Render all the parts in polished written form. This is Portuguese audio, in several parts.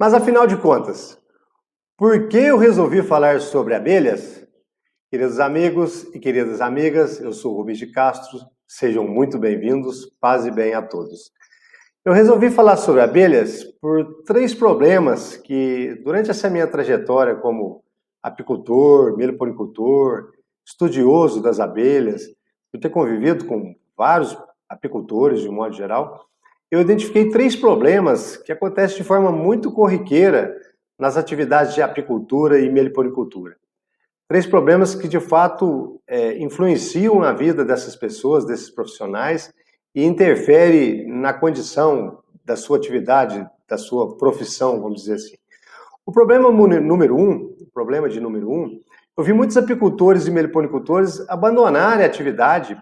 Mas afinal de contas, por que eu resolvi falar sobre abelhas? Queridos amigos e queridas amigas, eu sou Rubens de Castro, sejam muito bem-vindos, paz e bem a todos. Eu resolvi falar sobre abelhas por três problemas que, durante essa minha trajetória como apicultor, meliponicultor, estudioso das abelhas, por ter convivido com vários apicultores de um modo geral, eu identifiquei três problemas que acontecem de forma muito corriqueira nas atividades de apicultura e meliponicultura. Três problemas que, de fato, influenciam na vida dessas pessoas, desses profissionais, e interfere na condição da sua atividade, da sua profissão, vamos dizer assim. O problema de número um, eu vi muitos apicultores e meliponicultores abandonarem a atividade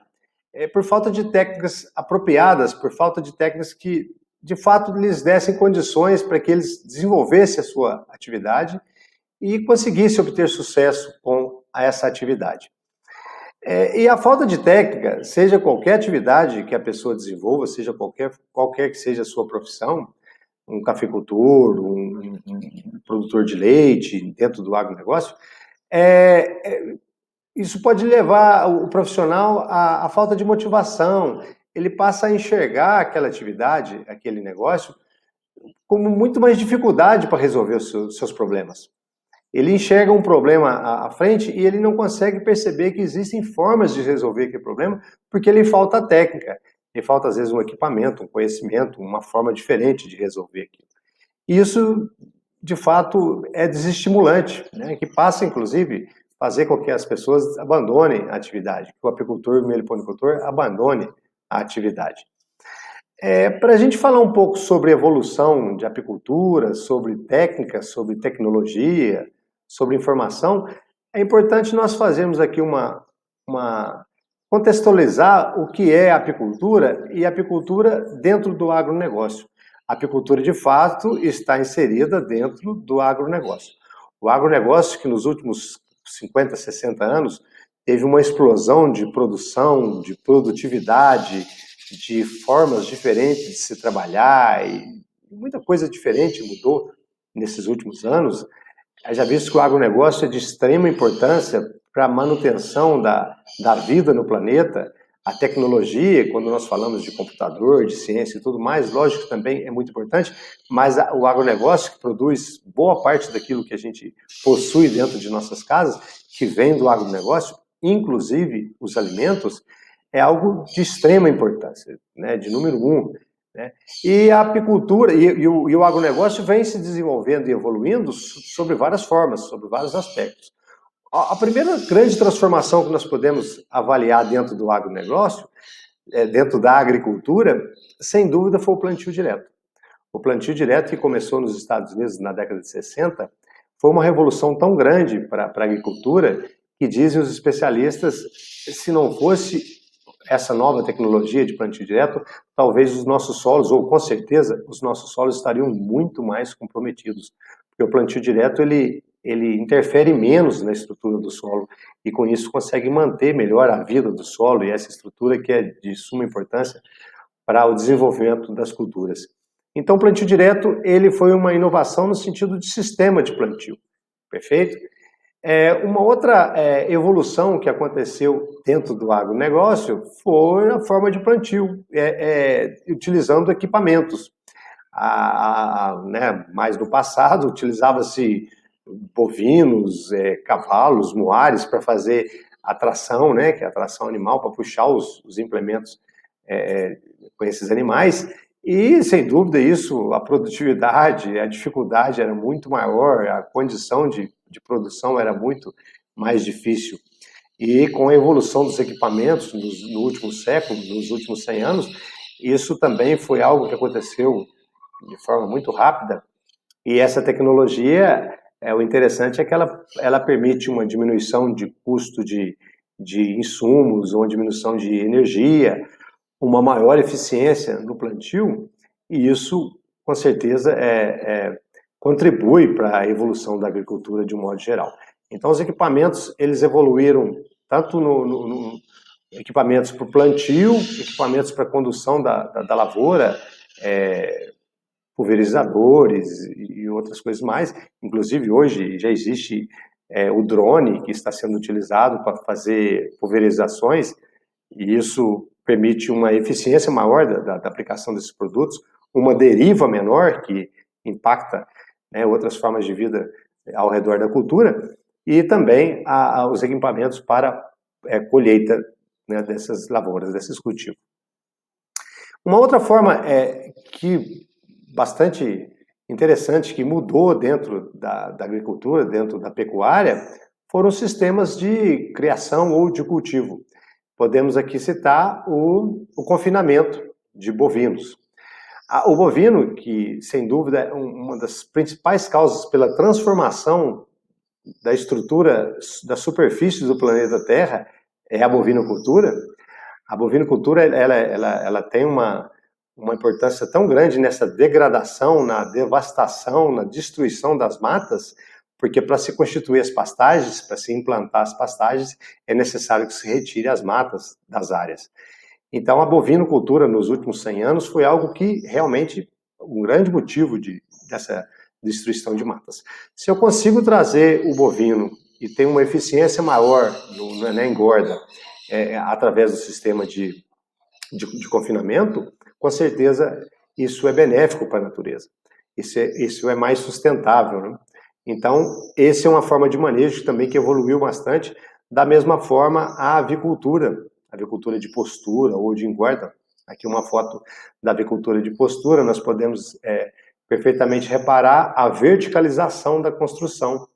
por falta de técnicas apropriadas, por falta de técnicas que, de fato, lhes dessem condições para que eles desenvolvessem a sua atividade e conseguissem obter sucesso com essa atividade. E a falta de técnica, seja qualquer atividade que a pessoa desenvolva, seja qualquer que seja a sua profissão, um cafeicultor, um produtor de leite dentro do agronegócio, isso pode levar o profissional à falta de motivação. Ele passa a enxergar aquela atividade, aquele negócio, como muito mais dificuldade para resolver os seus problemas. Ele enxerga um problema à frente e ele não consegue perceber que existem formas de resolver aquele problema porque lhe falta técnica, lhe falta às vezes um equipamento, um conhecimento, uma forma diferente de resolver aquilo. Isso, de fato, é desestimulante, né? Que passa, inclusive, fazer com que as pessoas abandonem a atividade, que o apicultor e o meliponicultor abandone a atividade. Para a gente falar um pouco sobre evolução de apicultura, sobre técnica, sobre tecnologia, sobre informação, é importante nós fazermos aqui contextualizar o que é apicultura e apicultura dentro do agronegócio. A apicultura, de fato, está inserida dentro do agronegócio. O agronegócio, que nos últimos 50, 60 anos, teve uma explosão de produção, de produtividade, de formas diferentes de se trabalhar, e muita coisa diferente mudou nesses últimos anos. Já visto que o agronegócio é de extrema importância para a manutenção da vida no planeta. A tecnologia, quando nós falamos de computador, de ciência e tudo mais, lógico que também é muito importante, mas o agronegócio, que produz boa parte daquilo que a gente possui dentro de nossas casas, que vem do agronegócio, inclusive os alimentos, é algo de extrema importância, né, de número um. Né? E a apicultura e o agronegócio vem se desenvolvendo e evoluindo sobre várias formas, sobre vários aspectos. A primeira grande transformação que nós podemos avaliar dentro do agronegócio, dentro da agricultura, sem dúvida foi o plantio direto. O plantio direto, que começou nos Estados Unidos na década de 60, foi uma revolução tão grande para a agricultura que, dizem os especialistas, se não fosse essa nova tecnologia de plantio direto, talvez os nossos solos, ou com certeza, os nossos solos estariam muito mais comprometidos. Porque o plantio direto, ele interfere menos na estrutura do solo e, com isso, consegue manter melhor a vida do solo e essa estrutura que é de suma importância para o desenvolvimento das culturas. Então, o plantio direto, ele foi uma inovação no sentido de sistema de plantio, perfeito? Uma outra evolução que aconteceu dentro do agronegócio foi a forma de plantio, utilizando equipamentos. Né, mais no passado, utilizava-se bovinos, cavalos, muares para fazer a tração, né, que é a tração animal, para puxar os implementos com esses animais. E, sem dúvida, isso, a produtividade, a dificuldade era muito maior, a condição de produção era muito mais difícil. E com a evolução dos equipamentos no último século, nos últimos 100 anos, isso também foi algo que aconteceu de forma muito rápida. E essa tecnologia, o interessante é que ela permite uma diminuição de custo de insumos, uma diminuição de energia, uma maior eficiência no plantio, e isso, com certeza, contribui para a evolução da agricultura de um modo geral. Então, os equipamentos, eles evoluíram tanto no equipamentos para o plantio, equipamentos para a condução da lavoura, pulverizadores e outras coisas mais. Inclusive, hoje já existe o drone que está sendo utilizado para fazer pulverizações, e isso permite uma eficiência maior da aplicação desses produtos, uma deriva menor que impacta, né, outras formas de vida ao redor da cultura, e também os equipamentos para colheita, né, dessas lavouras, desses cultivos. Uma outra forma que bastante interessante, que mudou dentro da agricultura, dentro da pecuária, foram os sistemas de criação ou de cultivo. Podemos aqui citar o confinamento de bovinos. O bovino, que sem dúvida é uma das principais causas pela transformação da estrutura da superfície do planeta Terra, é a bovinocultura. A bovinocultura ela tem uma importância tão grande nessa degradação, na devastação, na destruição das matas, porque para se constituir as pastagens, para se implantar as pastagens, é necessário que se retire as matas das áreas. Então, a bovinocultura nos últimos 100 anos foi algo que realmente um grande motivo dessa destruição de matas. Se eu consigo trazer o bovino e ter uma eficiência maior na engorda, através do sistema de confinamento, com certeza isso é benéfico para a natureza. Isso é mais sustentável, né? Então, essa é uma forma de manejo também que evoluiu bastante. Da mesma forma, a avicultura de postura ou de engorda. Aqui uma foto da avicultura de postura, nós podemos perfeitamente reparar a verticalização da construção.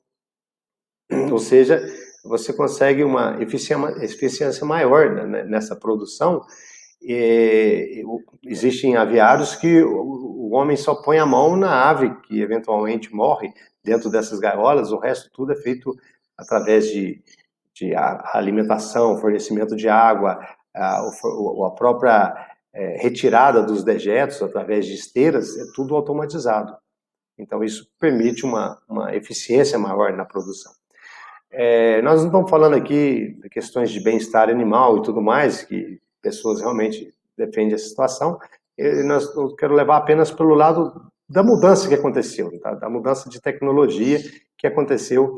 Ou seja, você consegue uma eficiência maior nessa produção. Existem aviários que o homem só põe a mão na ave que eventualmente morre dentro dessas gaiolas, o resto tudo é feito através de alimentação, fornecimento de água, a própria retirada dos dejetos através de esteiras, é tudo automatizado. Então isso permite uma eficiência maior na produção. Nós não estamos falando aqui de questões de bem-estar animal e tudo mais, que pessoas realmente defendem essa situação. Eu quero levar apenas pelo lado da mudança que aconteceu, tá? Da mudança de tecnologia que aconteceu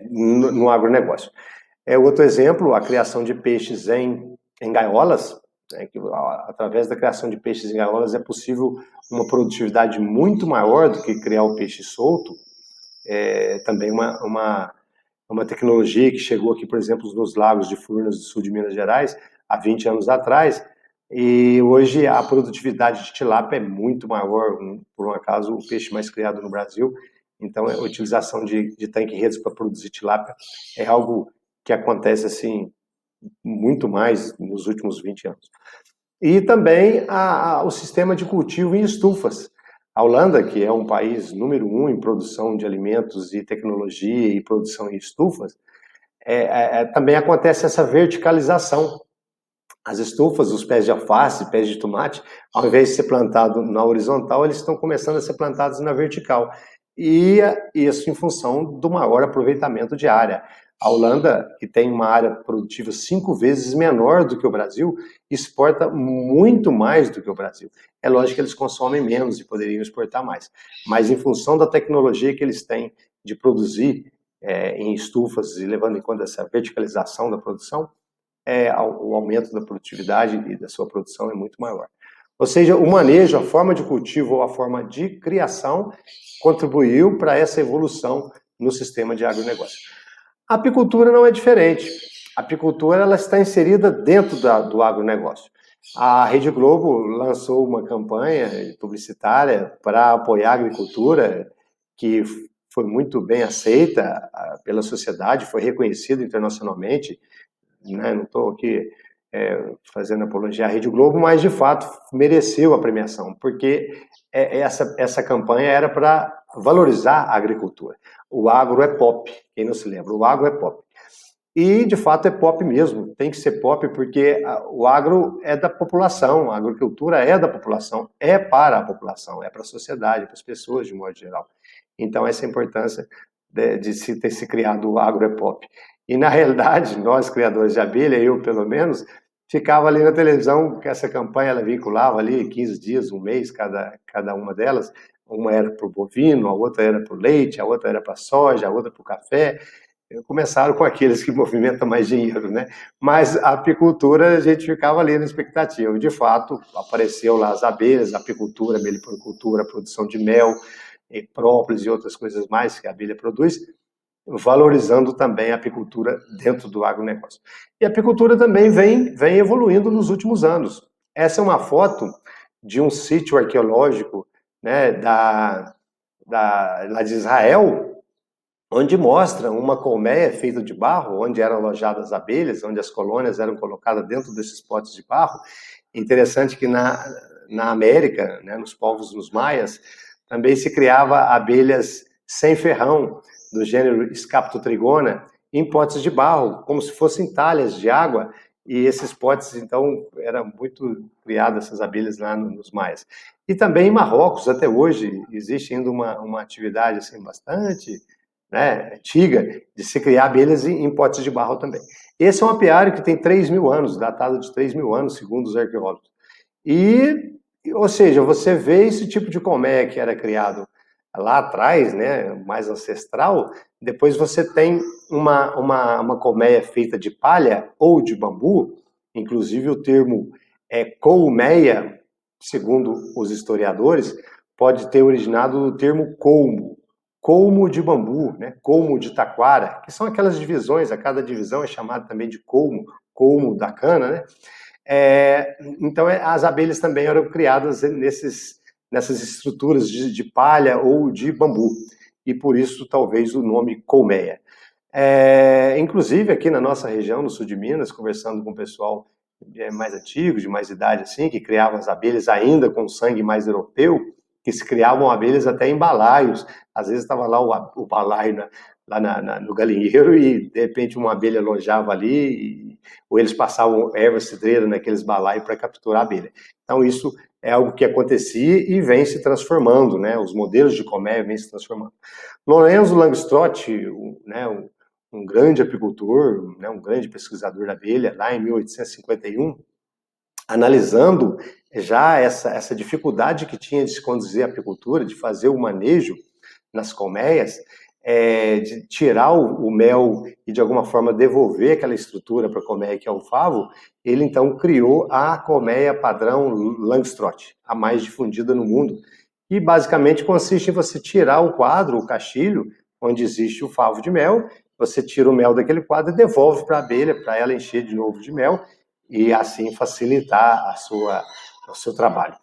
no agronegócio. Outro exemplo, a criação de peixes em gaiolas, que através da criação de peixes em gaiolas é possível uma produtividade muito maior do que criar o peixe solto. Também uma tecnologia que chegou aqui, por exemplo, nos lagos de Furnas do sul de Minas Gerais, há 20 anos atrás, e hoje a produtividade de tilápia é muito maior, por um acaso o peixe mais criado no Brasil. Então a utilização de tanque-redes para produzir tilápia é algo que acontece assim muito mais nos últimos 20 anos. E também o sistema de cultivo em estufas. A Holanda, que é um país número 1 em produção de alimentos e tecnologia e produção em estufas, também acontece essa verticalização. As estufas, os pés de alface, pés de tomate, ao invés de ser plantado na horizontal, eles estão começando a ser plantados na vertical. E isso em função do maior aproveitamento de área. A Holanda, que tem uma área produtiva 5 vezes menor do que o Brasil, exporta muito mais do que o Brasil. É lógico que eles consomem menos e poderiam exportar mais. Mas em função da tecnologia que eles têm de produzir em estufas e levando em conta essa verticalização da produção, o aumento da produtividade e da sua produção é muito maior. Ou seja, o manejo, a forma de cultivo ou a forma de criação contribuiu para essa evolução no sistema de agronegócio. A apicultura não é diferente. A apicultura ela está inserida dentro do agronegócio. A Rede Globo lançou uma campanha publicitária para apoiar a agricultura, que foi muito bem aceita pela sociedade, foi reconhecida internacionalmente. Né? Não estou aqui fazendo apologia à Rede Globo, mas de fato mereceu a premiação, porque essa campanha era para valorizar a agricultura. O agro é pop, quem não se lembra, o agro é pop. E de fato é pop mesmo, tem que ser pop porque o agro é da população, a agricultura é da população, é para a população, é para a sociedade, para as pessoas de modo geral. Então essa é a importância de se ter se criado o agro é pop. E, na realidade, nós, criadores de abelha, eu pelo menos, ficava ali na televisão, que essa campanha ela vinculava ali 15 dias, um mês, cada uma delas. Uma era para o bovino, a outra era para o leite, a outra era para a soja, a outra para o café. Começaram com aqueles que movimentam mais dinheiro, né? Mas a apicultura, a gente ficava ali na expectativa. De fato, apareceu lá as abelhas, a apicultura, a meliponicultura, a produção de mel, própolis e outras coisas mais que a abelha produz, valorizando também a apicultura dentro do agronegócio. E a apicultura também vem evoluindo nos últimos anos. Essa é uma foto de um sítio arqueológico, né, lá de Israel, onde mostra uma colmeia feita de barro, onde eram alojadas abelhas, onde as colônias eram colocadas dentro desses potes de barro. Interessante que na América, né, nos povos dos maias, também se criava abelhas sem ferrão, do gênero Scaptotrigona, em potes de barro, como se fossem talhas de água, e esses potes, então, eram muito criadas essas abelhas lá nos maias. E também em Marrocos, até hoje, existe ainda uma atividade assim, bastante, né, antiga, de se criar abelhas em potes de barro também. Esse é um apiário que tem 3.000 anos, datado de 3.000 anos, segundo os arqueólogos. Ou seja, você vê esse tipo de colmeia que era criado lá atrás, né, mais ancestral, depois você tem uma colmeia feita de palha ou de bambu, inclusive o termo colmeia, segundo os historiadores, pode ter originado do termo colmo de bambu, né, colmo de taquara, que são aquelas divisões, a cada divisão é chamada também de colmo da cana, né? Então, as abelhas também eram criadas nessas estruturas de palha ou de bambu, e por isso talvez o nome colmeia. Inclusive aqui na nossa região, no sul de Minas, conversando com o pessoal mais antigo, de mais idade assim, que criavam as abelhas ainda com sangue mais europeu, que se criavam abelhas até em balaios. Às vezes estava lá o balaio lá no galinheiro e de repente uma abelha alojava ali, ou eles passavam erva cidreira naqueles balaios para capturar a abelha. Então isso é algo que acontecia e vem se transformando, né? Os modelos de colmeia vêm se transformando. Lorenzo Langstroth, né, um grande apicultor, né, um grande pesquisador da abelha, lá em 1851, analisando já essa dificuldade que tinha de se conduzir a apicultura, de fazer o manejo nas colmeias, de tirar o mel e de alguma forma devolver aquela estrutura para a colmeia que é o favo, ele então criou a colmeia padrão Langstroth, a mais difundida no mundo, e basicamente consiste em você tirar o quadro, o caixilho, onde existe o favo de mel, você tira o mel daquele quadro e devolve para a abelha, para ela encher de novo de mel, e assim facilitar o seu trabalho.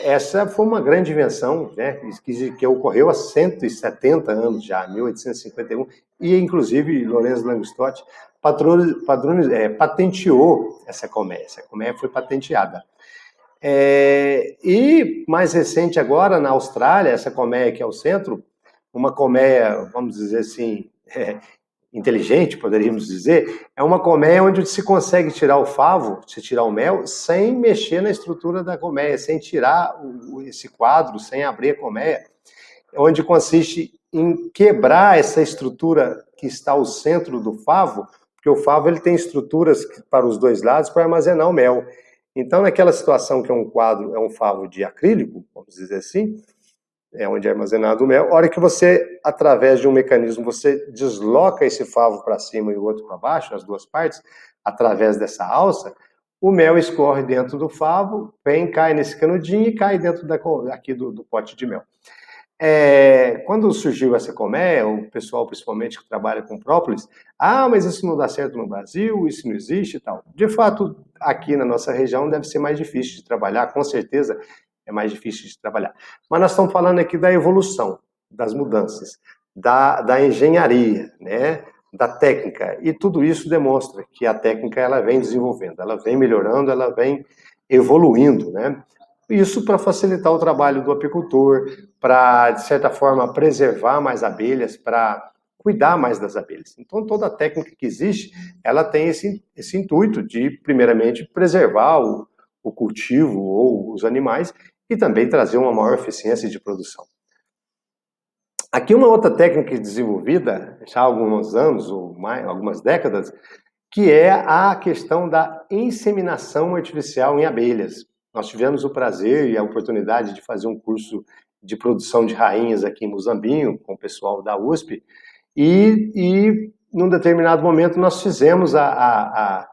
Essa foi uma grande invenção, né, que ocorreu há 170 anos já, 1851, e inclusive Lorenzo Langstroth patenteou essa colmeia. Essa colmeia foi patenteada. E mais recente agora, na Austrália, essa colmeia que é o centro, uma colmeia, vamos dizer assim, inteligente, poderíamos dizer, é uma colmeia onde se consegue tirar o favo, se tirar o mel, sem mexer na estrutura da colmeia, sem tirar esse quadro, sem abrir a colmeia, onde consiste em quebrar essa estrutura que está ao centro do favo, porque o favo ele tem estruturas para os dois lados para armazenar o mel. Então, naquela situação que é um quadro, é um favo de acrílico, vamos dizer assim, onde é armazenado o mel, a hora que você, através de um mecanismo, você desloca esse favo para cima e o outro para baixo, as duas partes, através dessa alça, o mel escorre dentro do favo, cai nesse canudinho e cai dentro aqui do pote de mel. Quando surgiu essa colmeia, o pessoal, principalmente, que trabalha com própolis, mas isso não dá certo no Brasil, isso não existe e tal. De fato, aqui na nossa região deve ser mais difícil de trabalhar, com certeza é mais difícil de trabalhar. Mas nós estamos falando aqui da evolução, das mudanças, da engenharia, né, da técnica, e tudo isso demonstra que a técnica ela vem desenvolvendo, ela vem melhorando, ela vem evoluindo, né? Isso para facilitar o trabalho do apicultor, para, de certa forma, preservar mais abelhas, para cuidar mais das abelhas. Então, toda a técnica que existe, ela tem esse intuito de, primeiramente, preservar o cultivo ou os animais e também trazer uma maior eficiência de produção. Aqui uma outra técnica desenvolvida já há alguns anos ou mais, algumas décadas, que é a questão da inseminação artificial em abelhas. Nós tivemos o prazer e a oportunidade de fazer um curso de produção de rainhas aqui em Muzambinho, com o pessoal da USP, e num determinado momento nós fizemos a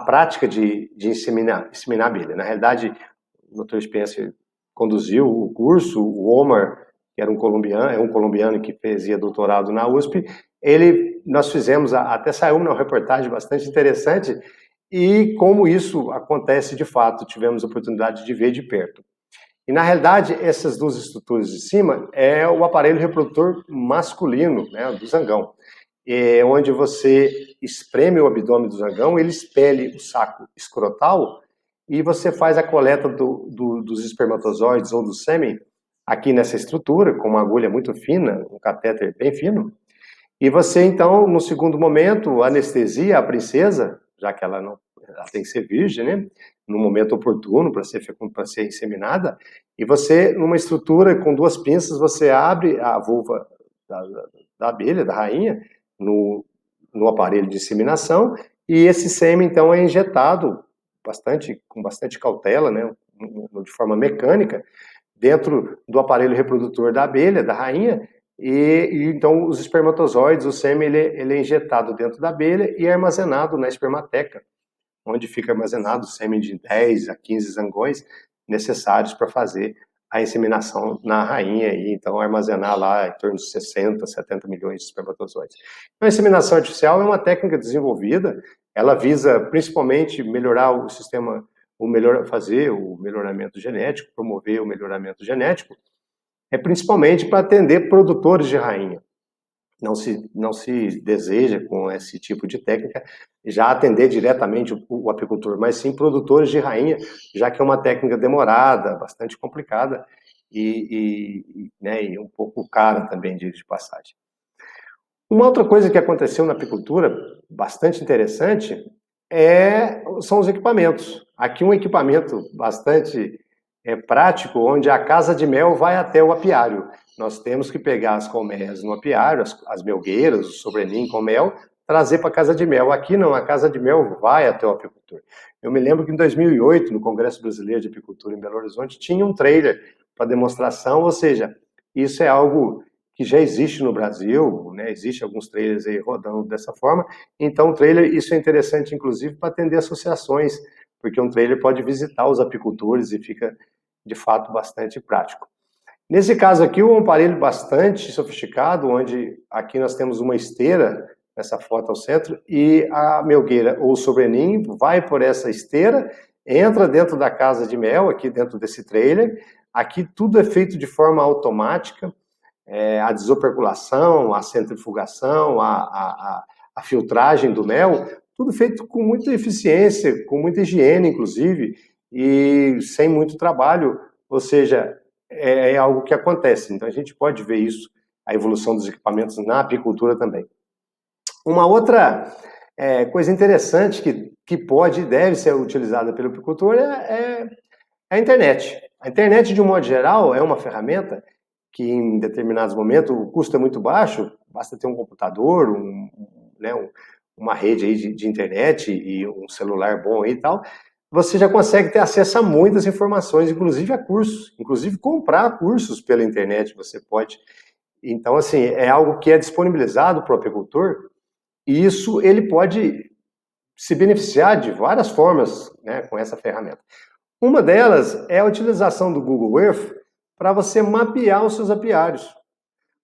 prática de inseminar abelha. Na realidade, o Dr. Spencer conduziu o curso, o Omar, que era um colombiano que fazia doutorado na USP, nós fizemos, até saiu uma reportagem bastante interessante, e como isso acontece de fato, tivemos a oportunidade de ver de perto. E na realidade, essas duas estruturas de cima é o aparelho reprodutor masculino, né, do zangão, onde você espreme o abdômen do zangão, ele expele o saco escrotal e você faz a coleta dos espermatozoides ou do sêmen aqui nessa estrutura, com uma agulha muito fina, um catéter bem fino, e você então, no segundo momento, anestesia a princesa, já que ela tem que ser virgem, né, no momento oportuno para ser inseminada, e você, numa estrutura com duas pinças, você abre a vulva da abelha, da rainha, no aparelho de inseminação, e esse sêmen, então, é injetado com bastante cautela, né, de forma mecânica, dentro do aparelho reprodutor da abelha, da rainha, e então os espermatozoides, o sêmen, ele é injetado dentro da abelha e é armazenado na espermateca, onde fica armazenado o sêmen de 10 a 15 zangões necessários para fazer a inseminação na rainha e então armazenar lá em torno de 60, 70 milhões de espermatozoides. Então, a inseminação artificial é uma técnica desenvolvida, ela visa principalmente melhorar o sistema, fazer o melhoramento genético, promover o melhoramento genético, principalmente para atender produtores de rainha. Não se deseja, com esse tipo de técnica, já atender diretamente o apicultor, mas sim produtores de rainha, já que é uma técnica demorada, bastante complicada e um pouco cara também, de passagem. Uma outra coisa que aconteceu na apicultura, bastante interessante, são os equipamentos. Aqui um equipamento bastante prático, onde a casa de mel vai até o apiário. Nós temos que pegar as colmeias no apiário, as melgueiras, o sobreninho com mel, trazer para a casa de mel. Aqui não, a casa de mel vai até o apicultor. Eu me lembro que em 2008, no Congresso Brasileiro de Apicultura em Belo Horizonte, tinha um trailer para demonstração, ou seja, isso é algo que já existe no Brasil, né? Existem alguns trailers aí rodando dessa forma. Então, o trailer, isso é interessante, inclusive, para atender associações, porque um trailer pode visitar os apicultores e fica, de fato, bastante prático. Nesse caso aqui, um aparelho bastante sofisticado, onde aqui nós temos uma esteira, nessa foto ao centro, e a melgueira ou o sobreninho vai por essa esteira, entra dentro da casa de mel, aqui dentro desse trailer. Aqui tudo é feito de forma automática, a desoperculação, a centrifugação, a filtragem do mel, tudo feito com muita eficiência, com muita higiene, inclusive, e sem muito trabalho, ou seja, é algo que acontece. Então, a gente pode ver isso, a evolução dos equipamentos na apicultura também. Uma outra coisa interessante que pode e deve ser utilizada pelo apicultor é a internet. A internet, de um modo geral, é uma ferramenta que, em determinados momentos, o custo é muito baixo, basta ter um computador, uma rede aí de internet e um celular bom aí e tal, você já consegue ter acesso a muitas informações, inclusive a cursos, inclusive comprar cursos pela internet, você pode. Então, assim, é algo que é disponibilizado para o apicultor, e isso ele pode se beneficiar de várias formas, né, com essa ferramenta. Uma delas é a utilização do Google Earth para você mapear os seus apiários,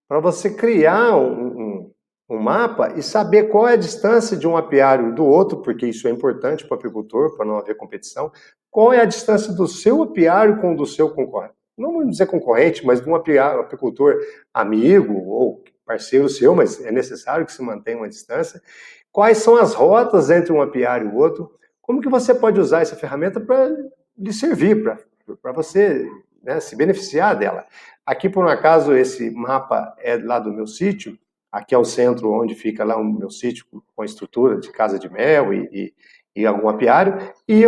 para você criar um mapa e saber qual é a distância de um apiário do outro, porque isso é importante para o apicultor, para não haver competição. Qual é a distância do seu apiário com o do seu concorrente? Não vamos dizer concorrente, mas de um apicultor amigo ou parceiro seu, mas é necessário que se mantenha uma distância. Quais são as rotas entre um apiário e o outro? Como que você pode usar essa ferramenta para lhe servir, para você, né, se beneficiar dela? Aqui, por um acaso, esse mapa é lá do meu sítio. Aqui é o centro onde fica lá o meu sítio com a estrutura de casa de mel e algum apiário. E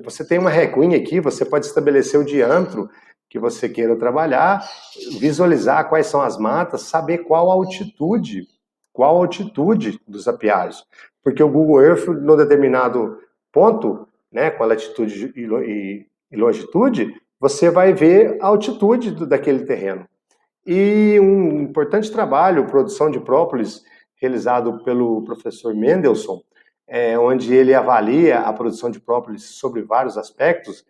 você tem uma reguinha aqui, você pode estabelecer o diâmetro que você queira trabalhar, visualizar quais são as matas, saber qual a altitude qual a altitude dos apiários. Porque o Google Earth, no determinado ponto, né, com a latitude e longitude, você vai ver a altitude daquele terreno. E um importante trabalho, produção de própolis, realizado pelo professor Mendelssohn, onde ele avalia a produção de própolis sobre vários aspectos.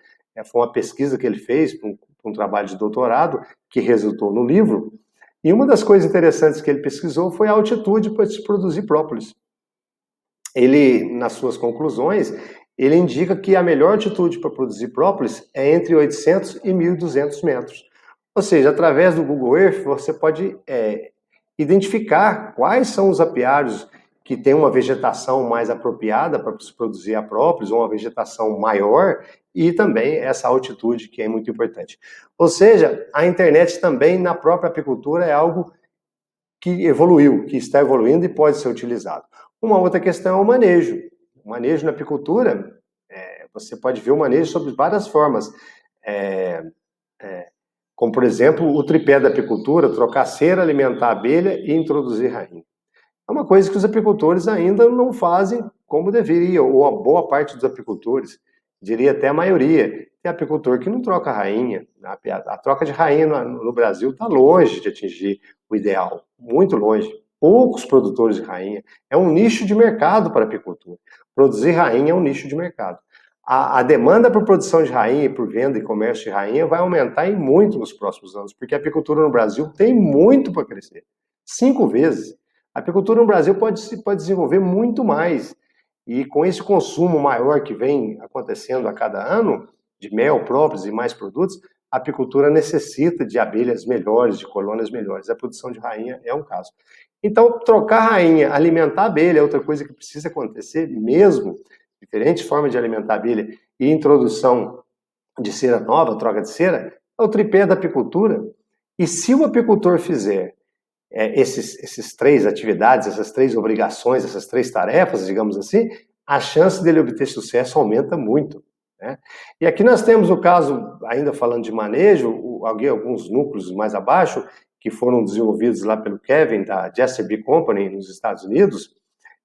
Foi uma pesquisa que ele fez para um trabalho de doutorado, que resultou no livro. E uma das coisas interessantes que ele pesquisou foi a altitude para se produzir própolis. Ele, nas suas conclusões, ele indica que a melhor altitude para produzir própolis é entre 800 e 1.200 metros. Ou seja, através do Google Earth, você pode identificar quais são os apiários que têm uma vegetação mais apropriada para se produzir a própolis, ou uma vegetação maior, e também essa altitude, que é muito importante. Ou seja, a internet também, na própria apicultura, é algo que evoluiu, que está evoluindo e pode ser utilizado. Uma outra questão é o manejo. O manejo na apicultura, você pode ver o manejo sob várias formas. Como, por exemplo, o tripé da apicultura, trocar cera, alimentar a abelha e introduzir rainha. É uma coisa que os apicultores ainda não fazem como deveriam, ou a boa parte dos apicultores, diria até a maioria. Tem apicultor que não troca rainha. A troca de rainha no Brasil está longe de atingir o ideal, muito longe. Poucos produtores de rainha. É um nicho de mercado para a apicultura. Produzir rainha é um nicho de mercado. A demanda por produção de rainha e por venda e comércio de rainha vai aumentar em muito nos próximos anos, porque a apicultura no Brasil tem muito para crescer. 5 vezes. A apicultura no Brasil pode desenvolver muito mais. E com esse consumo maior que vem acontecendo a cada ano, de mel, própolis e mais produtos, a apicultura necessita de abelhas melhores, de colônias melhores. A produção de rainha é um caso. Então, trocar rainha, alimentar a abelha é outra coisa que precisa acontecer mesmo. Diferentes formas de alimentar a abelha e introdução de cera nova, troca de cera, é o tripé da apicultura. E se o apicultor fizer esses 3 atividades, essas 3 obrigações, essas 3 tarefas, digamos assim, a chance dele obter sucesso aumenta muito. Né? E aqui nós temos o caso, ainda falando de manejo, alguns núcleos mais abaixo, que foram desenvolvidos lá pelo Kevin, da Jesser Bee Company, nos Estados Unidos.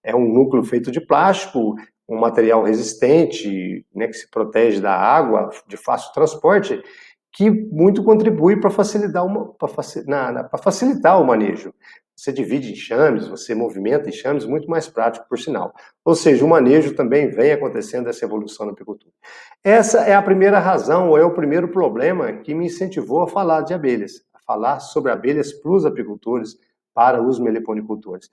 É um núcleo feito de plástico, um material resistente, né, que se protege da água, de fácil transporte, que muito contribui para facilitar o manejo. Você divide enxames, você movimenta enxames, muito mais prático, por sinal. Ou seja, o manejo também vem acontecendo essa evolução na apicultura. Essa é a primeira razão, ou é o primeiro problema que me incentivou a falar de abelhas, a falar sobre abelhas para os apicultores, para os meliponicultores.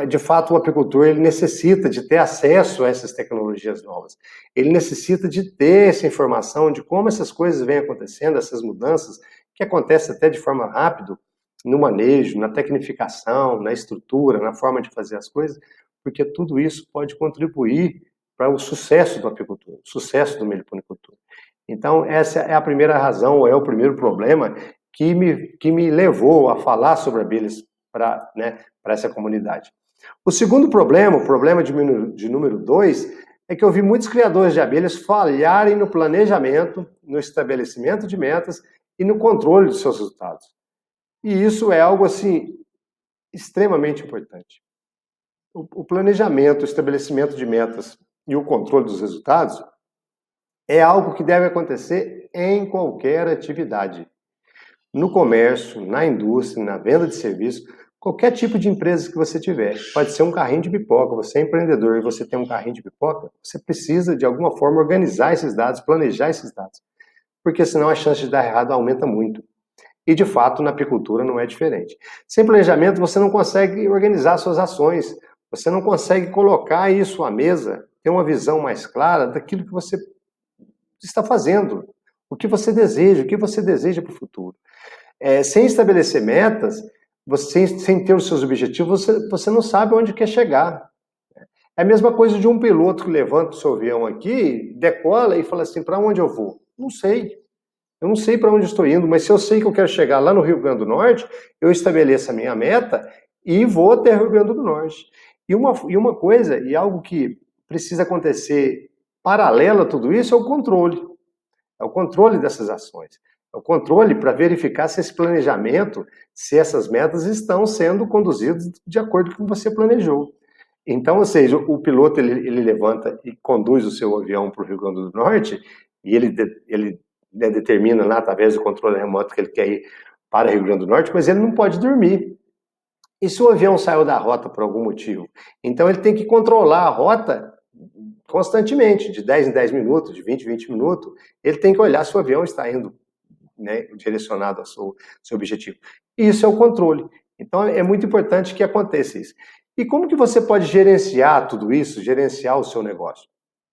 De fato, o apicultor ele necessita de ter acesso a essas tecnologias novas. Ele necessita de ter essa informação de como essas coisas vêm acontecendo, essas mudanças, que acontecem até de forma rápida, no manejo, na tecnificação, na estrutura, na forma de fazer as coisas, porque tudo isso pode contribuir para o sucesso do apicultor, o sucesso do meliponicultor. Então, essa é a primeira razão, é o primeiro problema que me levou a falar sobre abelhas para essa comunidade. O segundo problema, o problema de número 2, é que eu vi muitos criadores de abelhas falharem no planejamento, no estabelecimento de metas e no controle dos seus resultados. E isso é algo, assim, extremamente importante. O planejamento, o estabelecimento de metas e o controle dos resultados é algo que deve acontecer em qualquer atividade. No comércio, na indústria, na venda de serviço, qualquer tipo de empresa que você tiver, pode ser um carrinho de pipoca, você é empreendedor e você tem um carrinho de pipoca, você precisa de alguma forma organizar esses dados, planejar esses dados, porque senão a chance de dar errado aumenta muito. E de fato na apicultura não é diferente. Sem planejamento você não consegue organizar suas ações, você não consegue colocar isso à mesa, ter uma visão mais clara daquilo que você está fazendo, o que você deseja para o futuro. Sem estabelecer metas, sem ter os seus objetivos, você não sabe onde quer chegar. É a mesma coisa de um piloto que levanta o seu avião aqui, decola e fala assim, para onde eu vou? Não sei. Eu não sei para onde estou indo, mas se eu sei que eu quero chegar lá no Rio Grande do Norte, eu estabeleço a minha meta e vou até o Rio Grande do Norte. E uma coisa, e algo que precisa acontecer paralelo a tudo isso, é o controle. É o controle dessas ações. É o controle para verificar se esse planejamento, se essas metas estão sendo conduzidas de acordo com o que você planejou. Então, ou seja, o piloto ele levanta e conduz o seu avião para o Rio Grande do Norte e ele né, determina lá através do controle remoto que ele quer ir para o Rio Grande do Norte, mas ele não pode dormir. E se o avião saiu da rota por algum motivo? Então ele tem que controlar a rota constantemente, de 10 em 10 minutos, de 20 em 20 minutos. Ele tem que olhar se o avião está indo, né, direcionado ao seu objetivo. Isso é o controle. Então é muito importante que aconteça isso. E como que você pode gerenciar tudo isso, gerenciar o seu negócio?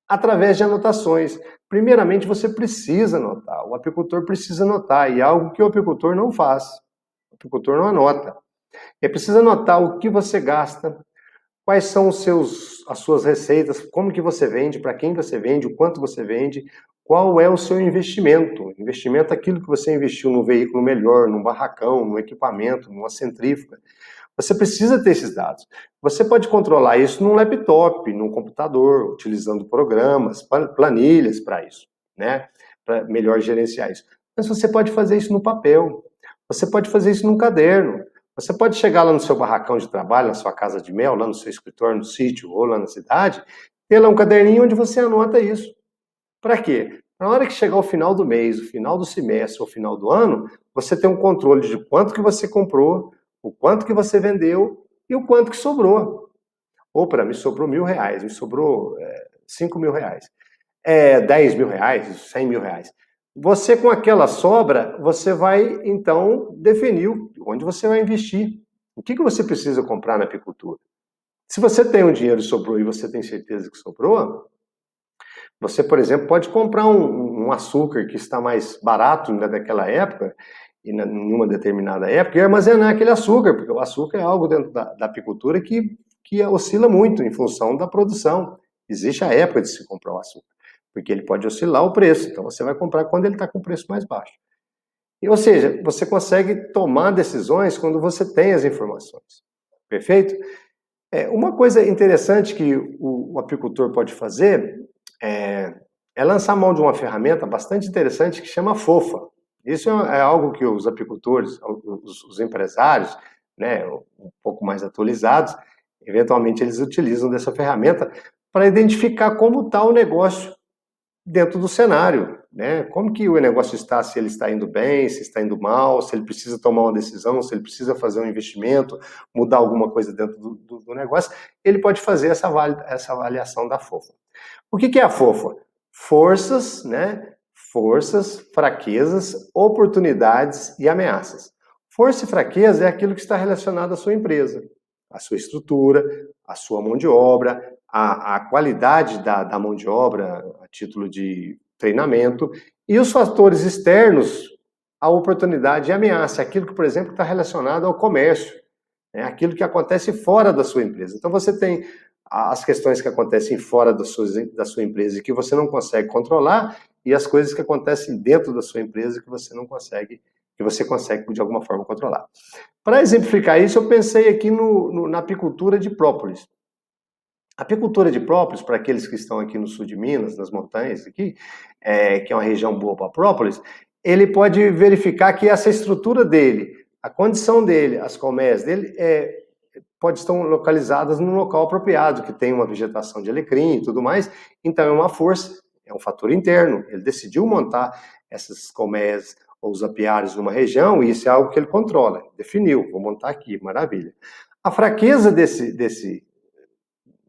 Através de anotações. Primeiramente, você precisa anotar. O apicultor precisa anotar, e é algo que o apicultor não faz. O apicultor não anota. É preciso anotar o que você gasta, quais são as suas receitas, como que você vende, para quem você vende, o quanto você vende, qual é o seu investimento. Investimento é aquilo que você investiu num veículo melhor, num barracão, num equipamento, numa centrífuga. Você precisa ter esses dados. Você pode controlar isso num laptop, num computador, utilizando programas, planilhas para isso, né? Para melhor gerenciar isso. Mas você pode fazer isso no papel. Você pode fazer isso num caderno. Você pode chegar lá no seu barracão de trabalho, na sua casa de mel, lá no seu escritório, no sítio ou lá na cidade, ter lá um caderninho onde você anota isso. Para quê? Na hora que chegar o final do mês, o final do semestre ou o final do ano, você tem um controle de quanto que você comprou, o quanto que você vendeu e o quanto que sobrou. Opa, me sobrou R$ 1.000, me sobrou R$ 5.000, 10 mil reais, 100 mil reais. Você, com aquela sobra, você vai, então, definir onde você vai investir. O que você precisa comprar na apicultura? Se você tem um dinheiro que sobrou e você tem certeza que sobrou, você, por exemplo, pode comprar um açúcar que está mais barato naquela época, e em uma determinada época, e armazenar aquele açúcar, porque o açúcar é algo dentro da apicultura que oscila muito em função da produção. Existe a época de se comprar o açúcar, porque ele pode oscilar o preço, então você vai comprar quando ele está com o preço mais baixo. Ou seja, você consegue tomar decisões quando você tem as informações. Perfeito? Uma coisa interessante que o apicultor pode fazer é lançar mão de uma ferramenta bastante interessante que chama FOFA. Isso é algo que os apicultores, os empresários, né, um pouco mais atualizados, eventualmente eles utilizam dessa ferramenta para identificar como está o negócio dentro do cenário, né? Como que o negócio está, se ele está indo bem, se está indo mal, se ele precisa tomar uma decisão, se ele precisa fazer um investimento, mudar alguma coisa dentro do negócio, ele pode fazer essa avaliação da FOFA. O que é a FOFA? Forças, né? Forças, fraquezas, oportunidades e ameaças. Força e fraqueza é aquilo que está relacionado à sua empresa, à sua estrutura, à sua mão de obra, à qualidade da mão de obra, a título de treinamento, e os fatores externos, a oportunidade e a ameaça, aquilo que, por exemplo, está relacionado ao comércio, né? Aquilo que acontece fora da sua empresa. Então você tem as questões que acontecem fora da sua empresa e que você não consegue controlar, e as coisas que acontecem dentro da sua empresa que você não consegue, que você consegue de alguma forma controlar. Para exemplificar isso, eu pensei aqui na apicultura de própolis. A apicultura de própolis, para aqueles que estão aqui no sul de Minas, nas montanhas aqui, que é uma região boa para própolis, ele pode verificar que essa estrutura dele, a condição dele, as colmeias dele, pode estar localizadas num local apropriado, que tem uma vegetação de alecrim e tudo mais, então é uma força, é um fator interno, ele decidiu montar essas colmeias ou os apiários numa região, e isso é algo que ele controla, definiu, vou montar aqui, maravilha. A fraqueza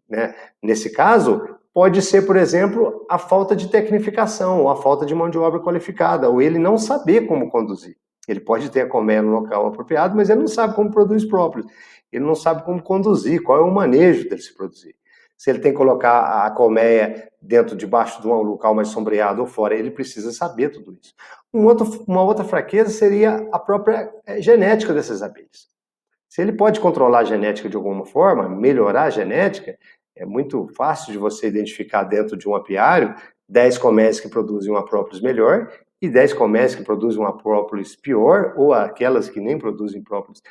né, nesse caso, pode ser, por exemplo, a falta de tecnificação, ou a falta de mão de obra qualificada, ou ele não saber como conduzir. Ele pode ter a colmeia no local apropriado, mas ele não sabe como produzir próprios. Ele não sabe como conduzir, qual é o manejo dele se produzir. Se ele tem que colocar a colmeia debaixo de um local mais sombreado ou fora, ele precisa saber tudo isso. Uma outra fraqueza seria a própria genética dessas abelhas. Se ele pode controlar a genética de alguma forma, melhorar a genética, é muito fácil de você identificar dentro de um apiário 10 colmeias que produzem uma própolis melhor e 10 colmeias que produzem uma própolis pior, ou aquelas que nem produzem própolis.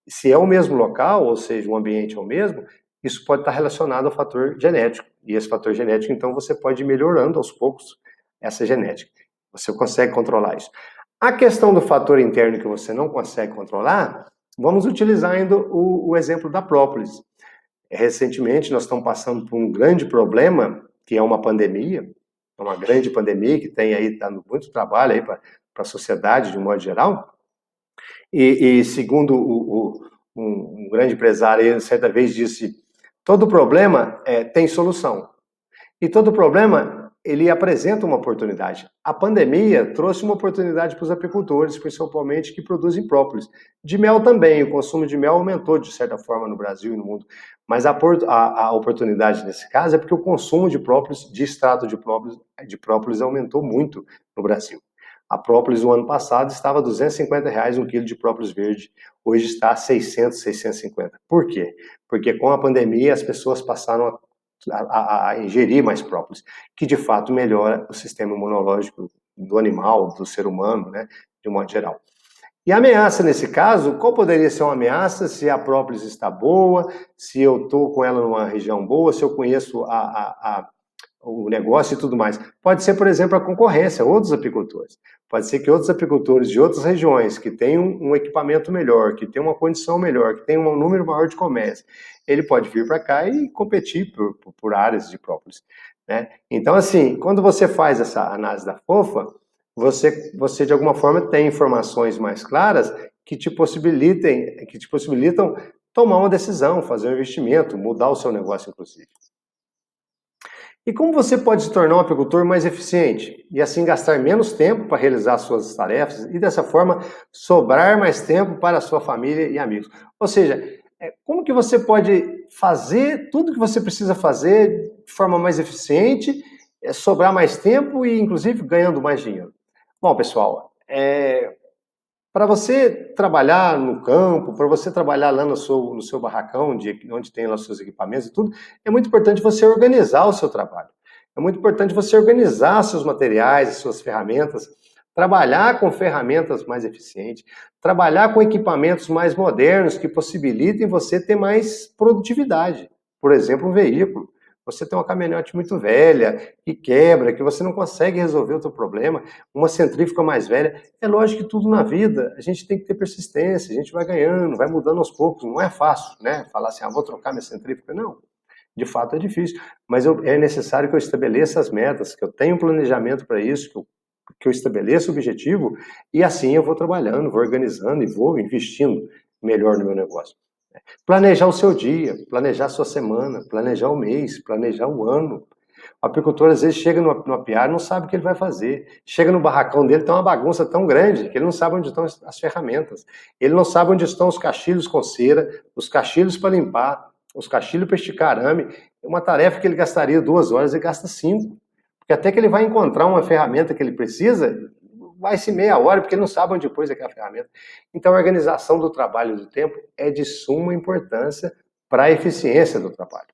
Se é o mesmo local, ou seja, o ambiente é o mesmo, isso pode estar relacionado ao fator genético. E esse fator genético, então, você pode ir melhorando aos poucos essa genética. Você consegue controlar isso. A questão do fator interno que você não consegue controlar, vamos utilizar ainda o exemplo da própolis. Recentemente, nós estamos passando por um grande problema, que é uma pandemia, uma grande pandemia que tem aí, dando muito trabalho aí para a sociedade, de um modo geral. E segundo um grande empresário, ele certa vez disse, todo problema tem solução. E todo problema, ele apresenta uma oportunidade. A pandemia trouxe uma oportunidade para os apicultores, principalmente que produzem própolis. De mel também, o consumo de mel aumentou de certa forma no Brasil e no mundo. Mas a oportunidade nesse caso é porque o consumo de própolis, de extrato de própolis aumentou muito no Brasil. A própolis no ano passado estava R$ 250 um quilo de própolis verde, hoje está a 600, 650. Por quê? Porque com a pandemia as pessoas passaram a ingerir mais própolis, que de fato melhora o sistema imunológico do animal, do ser humano, né, de um modo geral. E a ameaça nesse caso, qual poderia ser uma ameaça se a própolis está boa, se eu estou com ela numa região boa, se eu conheço o negócio e tudo mais? Pode ser, por exemplo, a concorrência, outros apicultores. Pode ser que outros apicultores de outras regiões que tenham um equipamento melhor, que tenham uma condição melhor, que tenham um número maior de comércio, ele pode vir para cá e competir por áreas de própolis, né? Então, assim, quando você faz essa análise da FOFA, você de alguma forma tem informações mais claras que te possibilitam tomar uma decisão, fazer um investimento, mudar o seu negócio, inclusive. E como você pode se tornar um apicultor mais eficiente e assim gastar menos tempo para realizar suas tarefas e dessa forma sobrar mais tempo para a sua família e amigos? Ou seja, como que você pode fazer tudo que você precisa fazer de forma mais eficiente, sobrar mais tempo e inclusive ganhando mais dinheiro? Bom, pessoal, para você trabalhar no campo, para você trabalhar lá no seu barracão, onde tem lá os seus equipamentos e tudo, é muito importante você organizar o seu trabalho. É muito importante você organizar seus materiais, suas ferramentas, trabalhar com ferramentas mais eficientes, trabalhar com equipamentos mais modernos que possibilitem você ter mais produtividade. Por exemplo, um veículo. Você tem uma caminhonete muito velha, que quebra, que você não consegue resolver o seu problema, uma centrífuga mais velha. É lógico que tudo na vida, a gente tem que ter persistência, a gente vai ganhando, vai mudando aos poucos, não é fácil, né? Falar assim, vou trocar minha centrífuga, não. De fato é difícil, mas é necessário que eu estabeleça as metas, que eu tenha um planejamento para isso, que eu estabeleça o objetivo, e assim eu vou trabalhando, vou organizando e vou investindo melhor no meu negócio. Planejar o seu dia, planejar a sua semana, planejar o mês, planejar o ano. O apicultor às vezes chega no apiário e não sabe o que ele vai fazer. Chega no barracão dele, tem uma bagunça tão grande que ele não sabe onde estão as ferramentas. Ele não sabe onde estão os caixilhos com cera, os caixilhos para limpar, os caixilhos para esticar arame. É uma tarefa que ele gastaria 2 horas e gasta 5. Porque até que ele vai encontrar uma ferramenta que ele precisa, vai-se meia hora, porque ele não sabe onde pôs aquela ferramenta. Então, a organização do trabalho e do tempo é de suma importância para a eficiência do trabalho.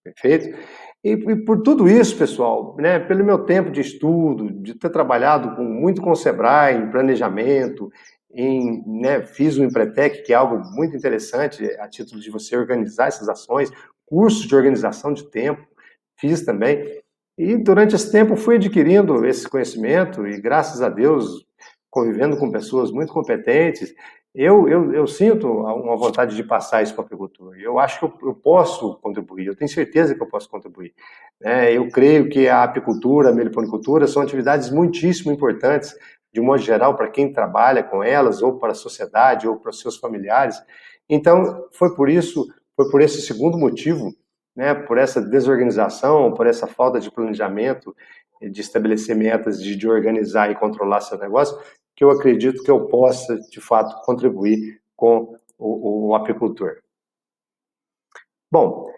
Perfeito? E por tudo isso, pessoal, né, pelo meu tempo de estudo, de ter trabalhado muito com o Sebrae, em planejamento, fiz o Empretec, que é algo muito interessante, a título de você organizar essas ações, cursos de organização de tempo, fiz também. E durante esse tempo fui adquirindo esse conhecimento e, graças a Deus, convivendo com pessoas muito competentes, eu sinto uma vontade de passar isso para o apicultor. Eu acho que eu posso contribuir, eu tenho certeza que eu posso contribuir. Eu creio que a apicultura, a meliponicultura são atividades muitíssimo importantes, de um modo geral, para quem trabalha com elas, ou para a sociedade, ou para os seus familiares. Então, foi por esse segundo motivo, né, por essa desorganização, por essa falta de planejamento, de estabelecer metas, de organizar e controlar seu negócio, que eu acredito que eu possa, de fato, contribuir com o apicultor. Bom,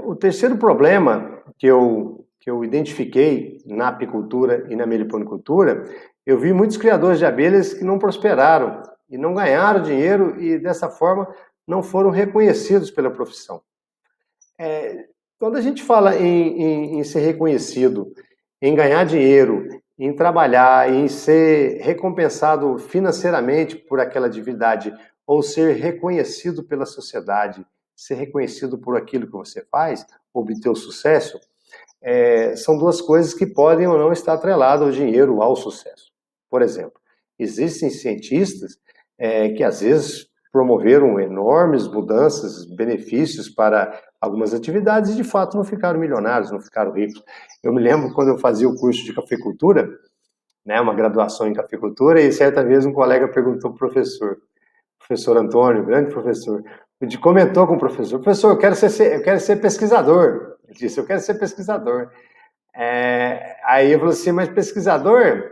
o terceiro problema que eu identifiquei na apicultura e na meliponicultura, eu vi muitos criadores de abelhas que não prosperaram e não ganharam dinheiro e, dessa forma, não foram reconhecidos pela profissão. Quando a gente fala em ser reconhecido, em ganhar dinheiro, em trabalhar, em ser recompensado financeiramente por aquela atividade, ou ser reconhecido pela sociedade, ser reconhecido por aquilo que você faz, obter o sucesso, são duas coisas que podem ou não estar atreladas ao dinheiro, ao sucesso. Por exemplo, Existem cientistas que às vezes promoveram enormes mudanças, benefícios para algumas atividades e de fato não ficaram milionários, não ficaram ricos. Eu me lembro quando eu fazia o curso de cafeicultura, né, uma graduação em cafeicultura, e certa vez um colega perguntou para o professor Antônio, grande professor, ele comentou com o professor, eu quero ser pesquisador. Ele disse, eu quero ser pesquisador. Aí eu falei assim, mas pesquisador?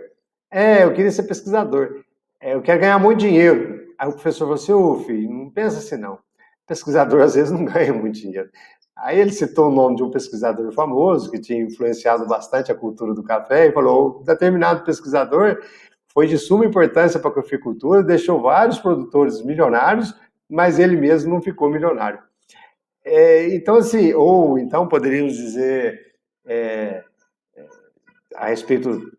Eu queria ser pesquisador. Eu quero ganhar muito dinheiro. Aí o professor falou assim, filho, não pensa assim não. Pesquisador às vezes não ganha muito dinheiro. Aí ele citou o nome de um pesquisador famoso que tinha influenciado bastante a cultura do café e falou, determinado pesquisador foi de suma importância para a cafeicultura, deixou vários produtores milionários, mas ele mesmo não ficou milionário. Então, assim, ou então poderíamos dizer a respeito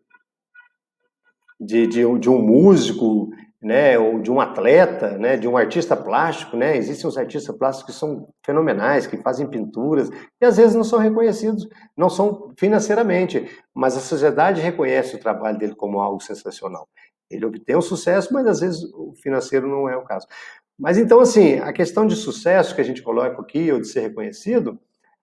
de um músico, né, ou de um atleta, né, de um artista plástico, né, existem os artistas plásticos que são fenomenais, que fazem pinturas, e às vezes não são reconhecidos, não são financeiramente, mas a sociedade reconhece o trabalho dele como algo sensacional. Ele obtém um sucesso, mas às vezes o financeiro não é o caso. Mas então, assim, a questão de sucesso que a gente coloca aqui, ou de ser reconhecido,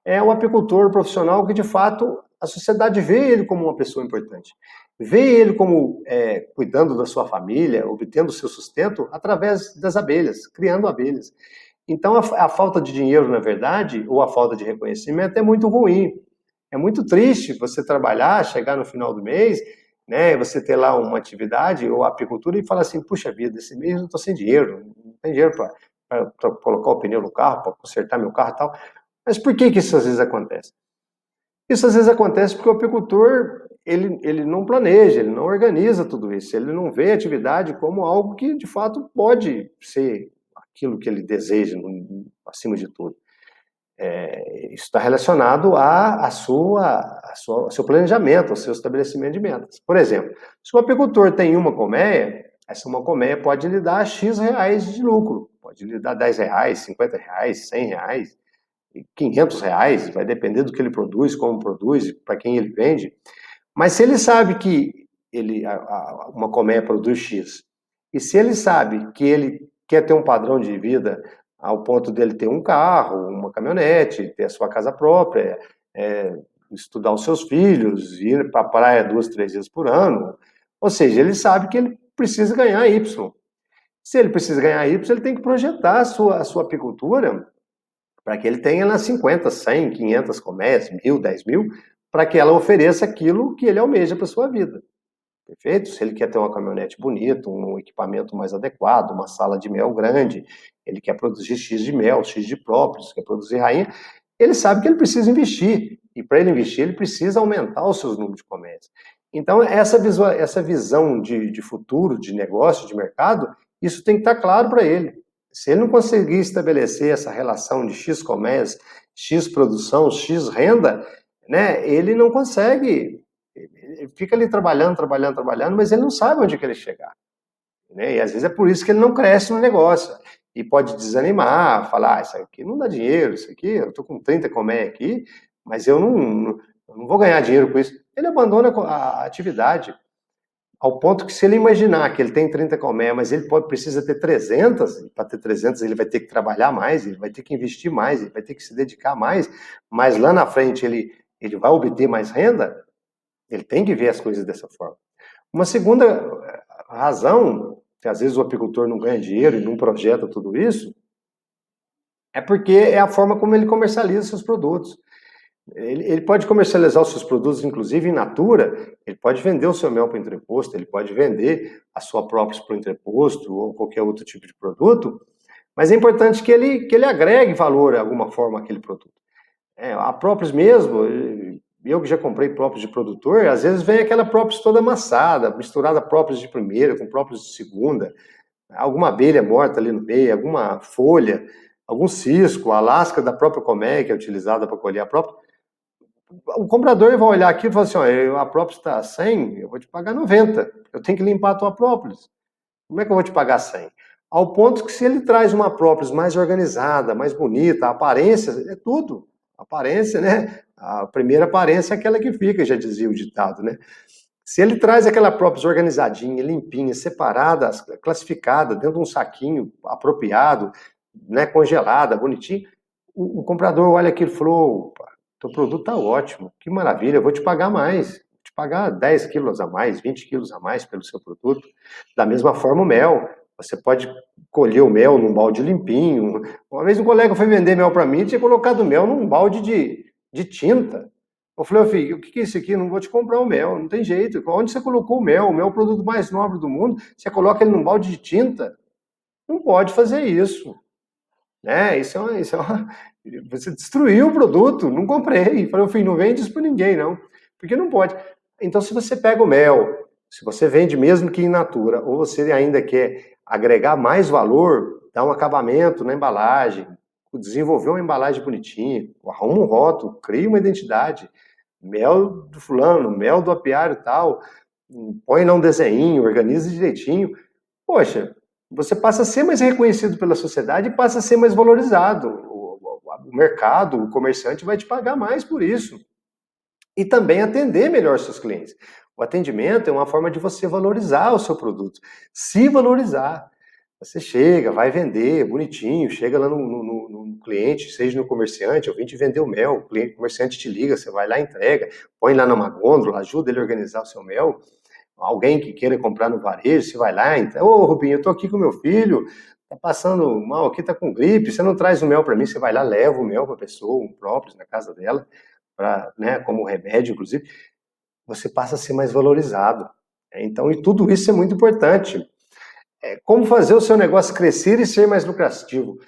é o apicultor profissional que, de fato, a sociedade vê ele como uma pessoa importante. Vê ele como cuidando da sua família, obtendo o seu sustento através das abelhas, criando abelhas. Então, a falta de dinheiro, na verdade, ou a falta de reconhecimento é muito ruim. É muito triste você trabalhar, chegar no final do mês, né, você ter lá uma atividade ou apicultura e falar assim, puxa vida, esse mês eu não estou sem dinheiro, não tem dinheiro para colocar o pneu no carro, para consertar meu carro e tal. Mas por que isso às vezes acontece? Isso às vezes acontece porque o apicultor ele não planeja, ele não organiza tudo isso, ele não vê a atividade como algo que de fato pode ser aquilo que ele deseja acima de tudo. Isso está relacionado ao seu planejamento, ao seu estabelecimento de metas. Por exemplo, se o apicultor tem uma colmeia, essa uma colmeia pode lhe dar X reais de lucro, pode lhe dar 10 reais, 50 reais, 100 reais, 500 reais, vai depender do que ele produz, como produz, para quem ele vende. Mas se ele sabe que uma colmeia produz X, e se ele sabe que ele quer ter um padrão de vida ao ponto dele ter um carro, uma caminhonete, ter a sua casa própria, estudar os seus filhos, ir para a praia 2, 3 vezes por ano, ou seja, ele sabe que ele precisa ganhar Y. Se ele precisa ganhar Y, ele tem que projetar a sua apicultura para que ele tenha lá 50, 100, 500 colmeias, 1.000, 10.000, para que ela ofereça aquilo que ele almeja para a sua vida. Perfeito? Se ele quer ter uma caminhonete bonita, um equipamento mais adequado, uma sala de mel grande, ele quer produzir X de mel, X de próprios, quer produzir rainha, ele sabe que ele precisa investir. E para ele investir, ele precisa aumentar os seus números de colmeias. Então, essa visão de futuro, de negócio, de mercado, isso tem que estar claro para ele. Se ele não conseguir estabelecer essa relação de X colmeias, X produção, X renda, né, ele não consegue. Ele fica ali trabalhando, mas ele não sabe onde que ele chegar. Né? E às vezes é por isso que ele não cresce no negócio. E pode desanimar, falar, isso aqui não dá dinheiro, isso aqui, eu estou com 30 colmeias aqui, mas eu não vou ganhar dinheiro com isso. Ele abandona a atividade. Ao ponto que se ele imaginar que ele tem 30 colmeias, mas ele precisa ter 300, e para ter 300 ele vai ter que trabalhar mais, ele vai ter que investir mais, ele vai ter que se dedicar mais, mas lá na frente ele vai obter mais renda, ele tem que ver as coisas dessa forma. Uma segunda razão, que às vezes o apicultor não ganha dinheiro e não projeta tudo isso, é porque é a forma como ele comercializa seus produtos. Ele pode comercializar os seus produtos, inclusive in natura, ele pode vender o seu mel para o entreposto, ele pode vender a sua própolis para o entreposto ou qualquer outro tipo de produto, mas é importante que ele agregue valor de alguma forma àquele produto. A própolis mesmo, eu que já comprei própolis de produtor, às vezes vem aquela própolis toda amassada, misturada própolis de primeira com própolis de segunda, alguma abelha morta ali no meio, alguma folha, algum cisco, a lasca da própria colmeia que é utilizada para colher a própolis. O comprador vai olhar aqui e falar assim, ó, a própolis está 100, eu vou te pagar 90, eu tenho que limpar a tua própolis. Como é que eu vou te pagar 100? Ao ponto que se ele traz uma própolis mais organizada, mais bonita, a aparência é tudo. A aparência, né? A primeira aparência é aquela que fica, já dizia o ditado, né? Se ele traz aquela própolis organizadinha, limpinha, separada, classificada, dentro de um saquinho apropriado, né, congelada, bonitinho, o comprador olha aquilo e falou, opa, teu produto está ótimo, que maravilha, eu vou te pagar mais, vou te pagar 10 quilos a mais, 20 quilos a mais pelo seu produto. Da mesma forma o mel, você pode colher o mel num balde limpinho. Uma vez um colega foi vender mel para mim e tinha colocado mel num balde de tinta. Eu falei, filho, o que é isso aqui? Não vou te comprar o mel, não tem jeito. Onde você colocou o mel? O mel é o produto mais nobre do mundo, você coloca ele num balde de tinta? Não pode fazer isso. Né? Você destruiu o produto, não comprei. Falei, filho, não vende isso para ninguém, não. Porque não pode. Então, se você pega o mel, se você vende mesmo que in natura, ou você ainda quer agregar mais valor, dá um acabamento na embalagem, desenvolver uma embalagem bonitinha, arruma um rótulo, cria uma identidade, mel do fulano, mel do apiário tal, põe lá um desenho, organiza direitinho. Poxa, você passa a ser mais reconhecido pela sociedade e passa a ser mais valorizado. O mercado, o comerciante vai te pagar mais por isso. E também atender melhor seus clientes. O atendimento é uma forma de você valorizar o seu produto, se valorizar. Você chega, vai vender, bonitinho, chega lá no cliente, seja no comerciante, eu vim te vender o mel, o comerciante te liga, você vai lá, entrega, põe lá numa gôndola, ajuda ele a organizar o seu mel. Alguém que queira comprar no varejo, você vai lá, então, ô Rubinho, eu tô aqui com meu filho, tá passando mal aqui, tá com gripe, você não traz o mel para mim, você vai lá, leva o mel para a pessoa, um próprio na casa dela, pra, né, como remédio, inclusive, você passa a ser mais valorizado. Então, e tudo isso é muito importante. Como fazer o seu negócio crescer e ser mais lucrativo?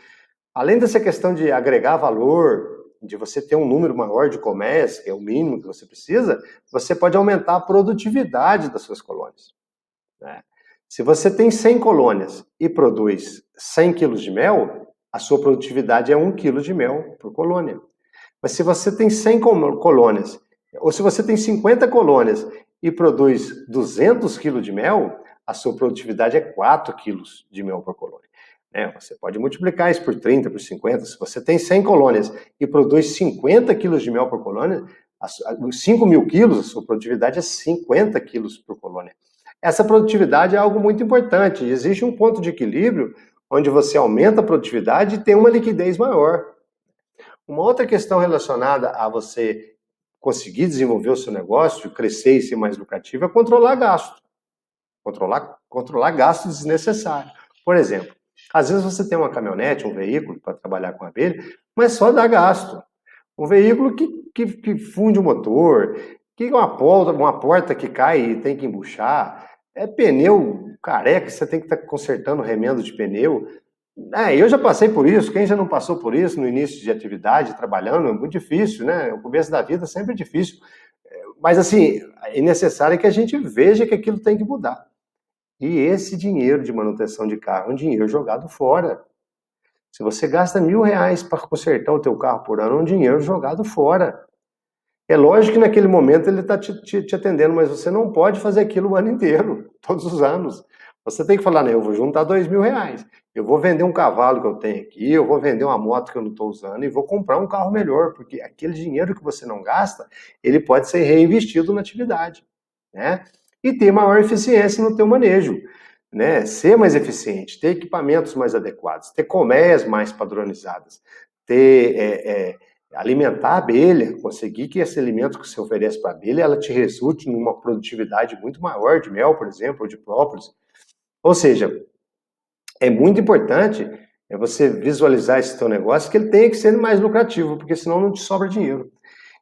Além dessa questão de agregar valor, de você ter um número maior de comércio, que é o mínimo que você precisa, você pode aumentar a produtividade das suas colônias. Né? Se você tem 100 colônias e produz 100 quilos de mel, a sua produtividade é 1 quilo de mel por colônia. Mas se você tem 100 colônias, ou se você tem 50 colônias e produz 200 quilos de mel, a sua produtividade é 4 quilos de mel por colônia. Você pode multiplicar isso por 30, por 50. Se você tem 100 colônias e produz 50 quilos de mel por colônia, 5 mil quilos, a sua produtividade é 50 quilos por colônia. Essa produtividade é algo muito importante. Existe um ponto de equilíbrio onde você aumenta a produtividade e tem uma liquidez maior. Uma outra questão relacionada a você conseguir desenvolver o seu negócio, crescer e ser mais lucrativo, é controlar gasto. Controlar gastos desnecessários. Por exemplo, às vezes você tem uma caminhonete, um veículo para trabalhar com abelha, mas só dá gasto. Um veículo que funde o motor, que uma porta que cai e tem que embuchar, é pneu careca, você tem que estar consertando remendo de pneu. Eu já passei por isso, quem já não passou por isso no início de atividade, trabalhando, é muito difícil, né? O começo da vida sempre é difícil. Mas, assim, é necessário que a gente veja que aquilo tem que mudar. E esse dinheiro de manutenção de carro é um dinheiro jogado fora. Se você gasta R$1.000 para consertar o teu carro por ano, é um dinheiro jogado fora. É lógico que naquele momento ele está te atendendo, mas você não pode fazer aquilo o ano inteiro, todos os anos. Você tem que falar, eu vou juntar R$2.000, eu vou vender um cavalo que eu tenho aqui, eu vou vender uma moto que eu não estou usando e vou comprar um carro melhor, porque aquele dinheiro que você não gasta, ele pode ser reinvestido na atividade, né? E ter maior eficiência no teu manejo, né? Ser mais eficiente, ter equipamentos mais adequados, ter colmeias mais padronizadas, ter alimentar a abelha, conseguir que esse alimento que você oferece para a abelha, ela te resulte numa produtividade muito maior de mel, por exemplo, ou de própolis. Ou seja, é muito importante você visualizar esse teu negócio, que ele tem que ser mais lucrativo, porque senão não te sobra dinheiro.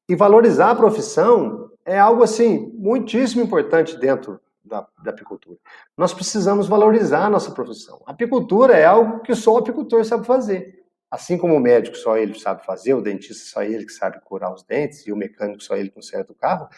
E valorizar a profissão é algo, assim, muitíssimo importante dentro da apicultura. Nós precisamos valorizar a nossa profissão. A apicultura é algo que só o apicultor sabe fazer. Assim como o médico só ele sabe fazer, o dentista só ele que sabe curar os dentes, e o mecânico só ele conserta o carro,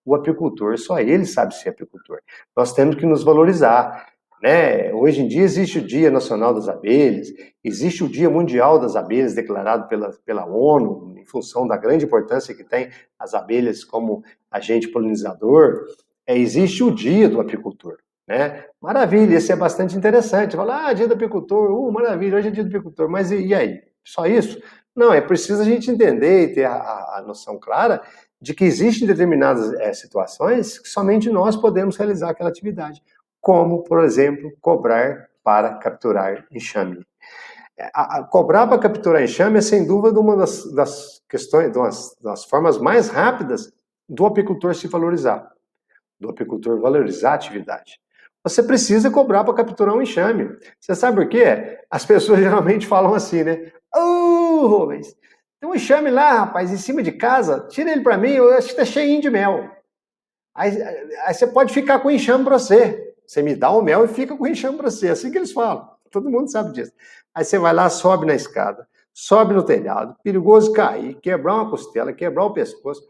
o apicultor só ele sabe ser apicultor. Nós temos que nos valorizar. Né? Hoje em dia existe o Dia Nacional das Abelhas, existe o Dia Mundial das Abelhas declarado pela ONU, em função da grande importância que tem as abelhas como agente polinizador. Existe o Dia do Apicultor. Né? Maravilha, isso é bastante interessante. Fala, dia do apicultor, maravilha, hoje é dia do apicultor, mas e aí? Só isso? Não, é preciso a gente entender e ter a noção clara de que existem determinadas situações que somente nós podemos realizar aquela atividade, como, por exemplo, cobrar para capturar enxame. Cobrar para capturar enxame é, sem dúvida, uma das questões, das formas mais rápidas do apicultor se valorizar, do apicultor valorizar a atividade. Você precisa cobrar para capturar um enxame. Você sabe por quê? As pessoas geralmente falam assim, né? Ô, Rubens, tem um enxame lá, rapaz, em cima de casa, tira ele para mim, eu acho que tá cheinho de mel. Aí você pode ficar com o enxame para você. Você me dá o mel e fica com o enxame para você. É assim que eles falam. Todo mundo sabe disso. Aí você vai lá, sobe na escada, sobe no telhado, perigoso cair, quebrar uma costela, quebrar o pescoço.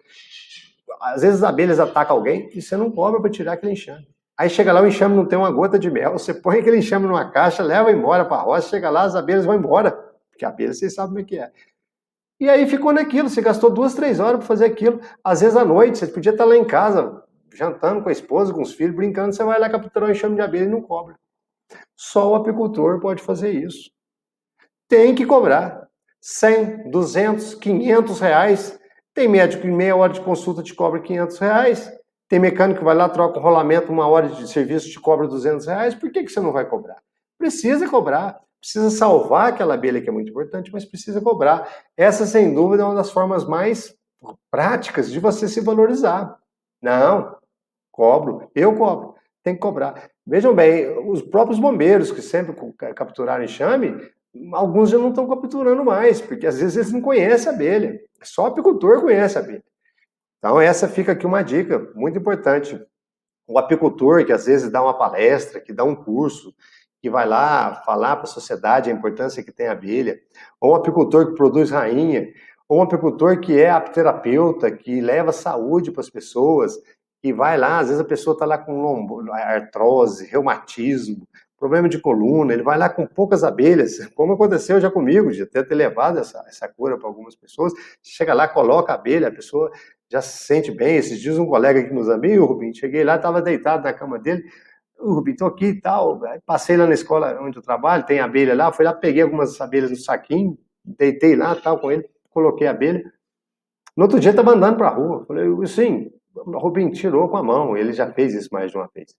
Às vezes as abelhas atacam alguém e você não cobra para tirar aquele enxame. Aí chega lá, o enxame não tem uma gota de mel, você põe aquele enxame numa caixa, leva embora para a roça, chega lá, as abelhas vão embora. Porque a abelha, vocês sabem como é que é. E aí ficou naquilo, você gastou 2, 3 horas para fazer aquilo. Às vezes à noite, você podia estar lá em casa, jantando com a esposa, com os filhos, brincando, você vai lá capturar um enxame de abelha e não cobra. Só o apicultor pode fazer isso. Tem que cobrar. 100, 200, 500 reais. Tem médico que em meia hora de consulta te cobra 500 reais. Tem mecânico que vai lá, troca um rolamento, uma hora de serviço te cobra 200 reais. Por que você não vai cobrar? Precisa cobrar. Precisa salvar aquela abelha que é muito importante, mas precisa cobrar. Essa, sem dúvida, é uma das formas mais práticas de você se valorizar. Não, cobro, eu cobro, tem que cobrar. Vejam bem, os próprios bombeiros que sempre capturaram enxame, alguns já não estão capturando mais, porque às vezes eles não conhecem a abelha. Só o apicultor conhece a abelha. Então essa fica aqui uma dica muito importante. O apicultor que às vezes dá uma palestra, que dá um curso, que vai lá falar para a sociedade a importância que tem a abelha, ou um apicultor que produz rainha, ou um apicultor que é apiterapeuta, que leva saúde para as pessoas, que vai lá, às vezes a pessoa está lá com artrose, reumatismo, problema de coluna, ele vai lá com poucas abelhas, como aconteceu já comigo, de até ter levado essa cura para algumas pessoas, chega lá, coloca a abelha, a pessoa já se sente bem. Esses dias um colega aqui nos amigos, Rubim, cheguei lá, estava deitado na cama dele, Rubim, estou aqui e tal, passei lá na escola onde eu trabalho, tem abelha lá, fui lá, peguei algumas abelhas no saquinho, deitei lá, tal, com ele, coloquei a abelha. No outro dia estava andando para a rua, falei, sim, o Rubim tirou com a mão, ele já fez isso mais de uma vez.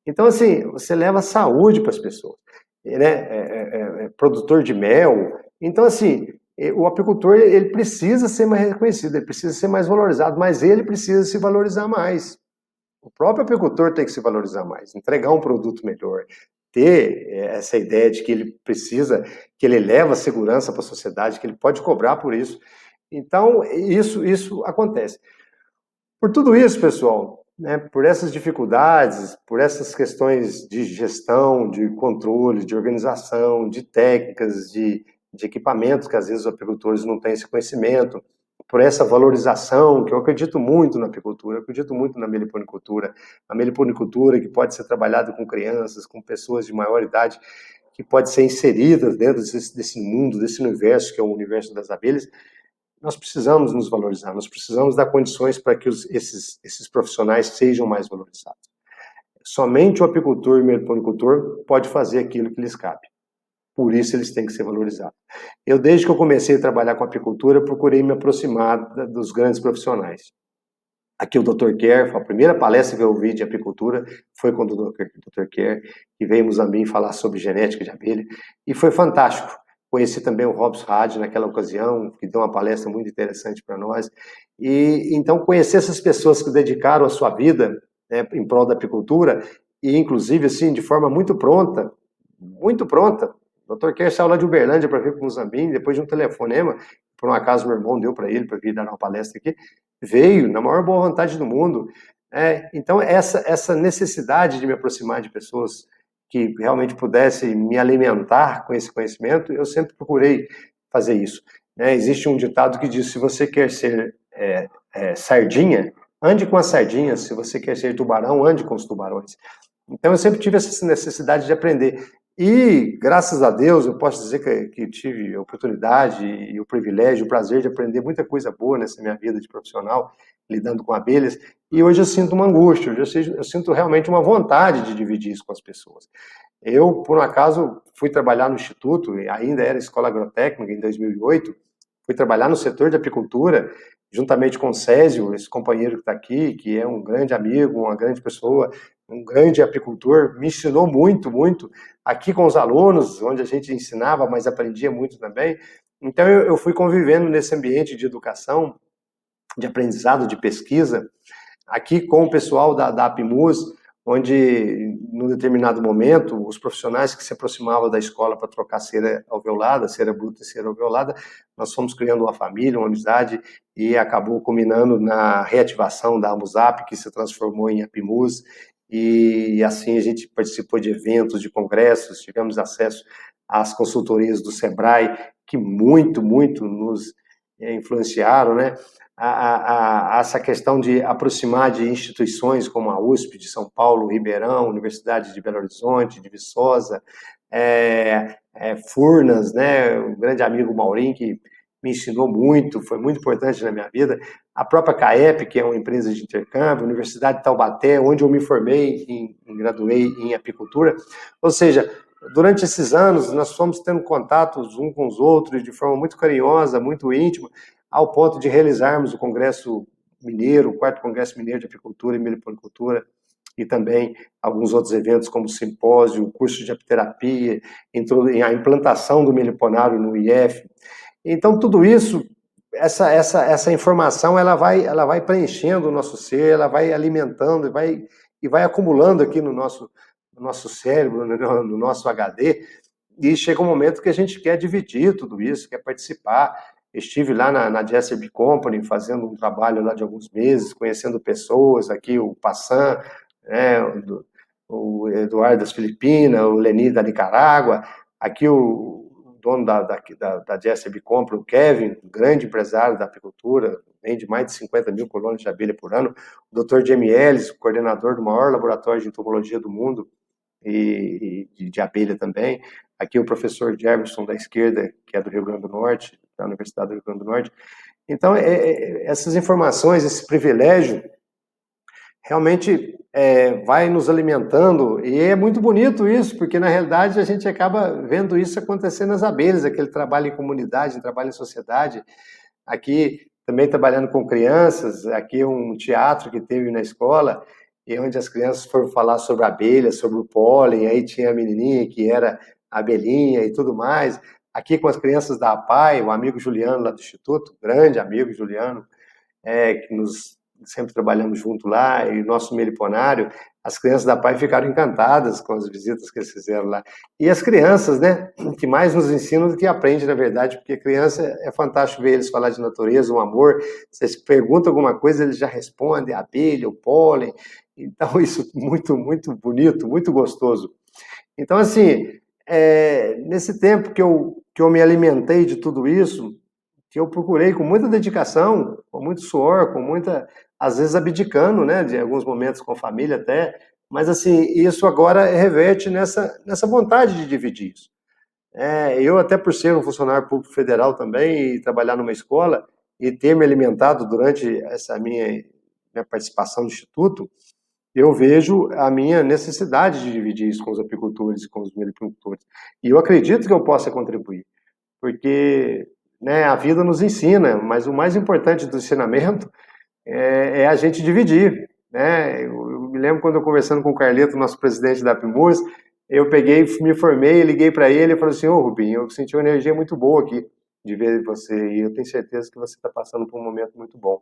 Então, assim, você leva saúde para as pessoas, né? É produtor de mel. Então, assim, o apicultor, ele precisa ser mais reconhecido, ele precisa ser mais valorizado, mas ele precisa se valorizar mais. O próprio apicultor tem que se valorizar mais, entregar um produto melhor, ter essa ideia de que ele precisa, que ele leva segurança para a sociedade, que ele pode cobrar por isso. Então, isso acontece. Por tudo isso, pessoal, né, por essas dificuldades, por essas questões de gestão, de controle, de organização, de técnicas, de equipamentos que às vezes os apicultores não têm esse conhecimento, por essa valorização, que eu acredito muito na apicultura, eu acredito muito na meliponicultura, a meliponicultura que pode ser trabalhada com crianças, com pessoas de maior idade, que pode ser inseridas dentro desse mundo, desse universo que é o universo das abelhas. Nós precisamos nos valorizar, nós precisamos dar condições para que esses profissionais sejam mais valorizados. Somente o apicultor e o meliponicultor pode fazer aquilo que lhes cabe. Por isso eles têm que ser valorizados. Eu, desde que eu comecei a trabalhar com apicultura, procurei me aproximar dos grandes profissionais. Aqui o Dr. Kerr, a primeira palestra que eu ouvi de apicultura foi com o Dr. Kerr, que veio em Moçambique falar sobre genética de abelha, e foi fantástico. Conheci também o Robson Hadi naquela ocasião, que deu uma palestra muito interessante para nós. E então conhecer essas pessoas que dedicaram a sua vida, né, em prol da apicultura, e inclusive assim de forma muito pronta, muito pronta. O Dr. Kerr saiu lá de Uberlândia para vir para Moçambique, depois de um telefonema, por um acaso meu irmão deu para ele para vir dar uma palestra aqui, veio na maior boa vontade do mundo. Então essa necessidade de me aproximar de pessoas que realmente pudesse me alimentar com esse conhecimento, eu sempre procurei fazer isso. Existe um ditado que diz, se você quer ser sardinha, ande com as sardinhas, se você quer ser tubarão, ande com os tubarões. Então eu sempre tive essa necessidade de aprender. E, graças a Deus, eu posso dizer que tive a oportunidade e o privilégio, o prazer de aprender muita coisa boa nessa minha vida de profissional, lidando com abelhas, e hoje eu sinto uma angústia, eu sinto realmente uma vontade de dividir isso com as pessoas. Eu, por um acaso, fui trabalhar no Instituto, ainda era Escola Agrotécnica, em 2008, fui trabalhar no setor de apicultura, juntamente com o Césio, esse companheiro que está aqui, que é um grande amigo, uma grande pessoa, um grande apicultor, me ensinou muito, muito, aqui com os alunos, onde a gente ensinava, mas aprendia muito também. Então, eu fui convivendo nesse ambiente de educação, de aprendizado, de pesquisa, aqui com o pessoal da Apimus, onde, num determinado momento, os profissionais que se aproximavam da escola para trocar cera alveolada, cera bruta e cera alveolada, nós fomos criando uma família, uma amizade, e acabou culminando na reativação da Amusap, que se transformou em Apimus, e assim a gente participou de eventos, de congressos, tivemos acesso às consultorias do SEBRAE, que muito, muito nos influenciaram, né? Essa questão de aproximar de instituições como a USP de São Paulo, Ribeirão, Universidade de Belo Horizonte, de Viçosa, Furnas, né, um grande amigo Maurinho, que me ensinou muito, foi muito importante na minha vida, a própria CAEP, que é uma empresa de intercâmbio, a Universidade de Taubaté, onde eu me formei, graduei em apicultura, ou seja, durante esses anos nós fomos tendo contatos uns com os outros de forma muito carinhosa, muito íntima, ao ponto de realizarmos o Congresso Mineiro, o 4º Congresso Mineiro de Apicultura e Meliponicultura, e também alguns outros eventos como o simpósio, o curso de apiterapia, a implantação do meliponário no IF. Então, tudo isso, essa informação, ela vai preenchendo o nosso ser, ela vai alimentando e vai acumulando aqui no nosso cérebro, no nosso HD, e chega um momento que a gente quer dividir tudo isso, quer participar. Estive lá na Jesser Bee Company fazendo um trabalho lá de alguns meses, conhecendo pessoas, aqui o Passan, né, o Eduardo das Filipinas, o Leni da Nicarágua, aqui o dono da Jesser Bee Company, o Kevin, um grande empresário da apicultura, vende mais de 50 mil colônias de abelha por ano, o Dr. Jamie Ellis, coordenador do maior laboratório de entomologia do mundo, e de abelha também, aqui o professor Jefferson da esquerda, que é do Rio Grande do Norte, da Universidade do Rio Grande do Norte. Então, essas informações, esse privilégio, realmente vai nos alimentando, e é muito bonito isso, porque na realidade a gente acaba vendo isso acontecer nas abelhas, aquele trabalho em comunidade, trabalho em sociedade, aqui também trabalhando com crianças, aqui um teatro que teve na escola, e onde as crianças foram falar sobre abelhas, sobre o pólen, aí tinha a menininha que era abelhinha e tudo mais, aqui com as crianças da APAI, o amigo Juliano lá do Instituto, grande amigo Juliano, que nos sempre trabalhamos junto lá, e o nosso meliponário, as crianças da PAI ficaram encantadas com as visitas que eles fizeram lá. E as crianças, né, que mais nos ensinam do que aprendem, na verdade, porque criança é fantástico ver eles falar de natureza, um amor, você pergunta alguma coisa, eles já respondem, a abelha, o pólen, então isso muito, muito bonito, muito gostoso. Então, assim, nesse tempo que eu me alimentei de tudo isso, que eu procurei com muita dedicação, com muito suor, com muita, às vezes abdicando, né, de alguns momentos com a família até, mas assim, isso agora reverte nessa vontade de dividir isso. Eu até por ser um funcionário público federal também e trabalhar numa escola e ter me alimentado durante essa minha participação no Instituto, eu vejo a minha necessidade de dividir isso com os apicultores e com os meliponicultores. E eu acredito que eu possa contribuir, porque, né, a vida nos ensina, mas o mais importante do ensinamento é a gente dividir, né? Eu me lembro quando eu conversando com o Carleto, nosso presidente da Apimus, eu peguei, me formei, liguei para ele e falei assim, ô Rubinho, eu senti uma energia muito boa aqui de ver você e eu tenho certeza que você está passando por um momento muito bom.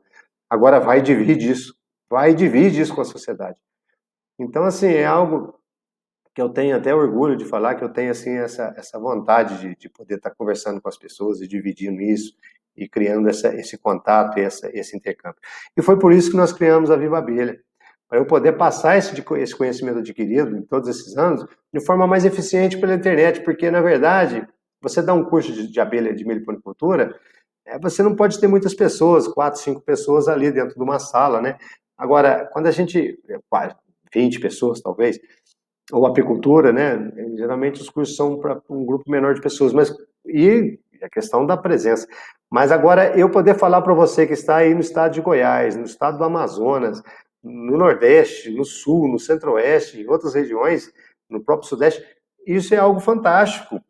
Agora vai e divide isso com a sociedade. Então, assim, é algo que eu tenho até orgulho de falar, que eu tenho, assim, essa vontade de poder estar conversando com as pessoas e dividindo isso, e criando esse contato e esse intercâmbio. E foi por isso que nós criamos a Viva Abelha, para eu poder passar esse conhecimento adquirido em todos esses anos de forma mais eficiente pela internet, porque, na verdade, você dá um curso de abelha de meliponicultura, você não pode ter muitas pessoas, 4, 5 pessoas ali dentro de uma sala, né? Agora, quando a gente, 20 pessoas talvez, ou apicultura, né? Geralmente os cursos são para um grupo menor de pessoas, e a questão da presença. Mas agora eu poder falar para você que está aí no estado de Goiás, no estado do Amazonas, no Nordeste, no Sul, no Centro-Oeste, em outras regiões, no próprio Sudeste, isso é algo fantástico.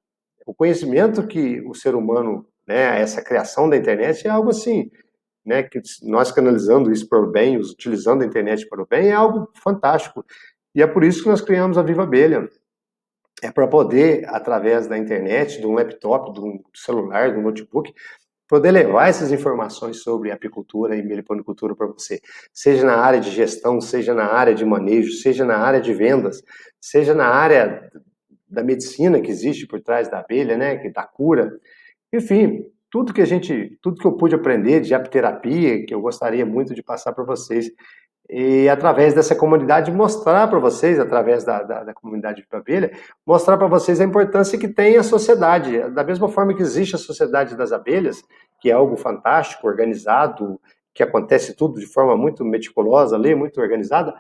O conhecimento que o ser humano, né, essa criação da internet é algo assim né, que nós canalizando isso para o bem, utilizando a internet para o bem, é algo fantástico. E é por isso que nós criamos a Viva Abelha. É para poder, através da internet, de um laptop, de um celular, de um notebook, poder levar essas informações sobre apicultura e meliponicultura para você. Seja na área de gestão, seja na área de manejo, seja na área de vendas, seja na área da medicina que existe por trás da abelha, né, que da cura. Enfim, tudo que eu pude aprender de apiterapia, que eu gostaria muito de passar para vocês, e através dessa comunidade mostrar para vocês, através da comunidade de abelha, mostrar para vocês a importância que tem a sociedade. Da mesma forma que existe a Sociedade das Abelhas, que é algo fantástico, organizado, que acontece tudo de forma muito meticulosa ali, muito organizada,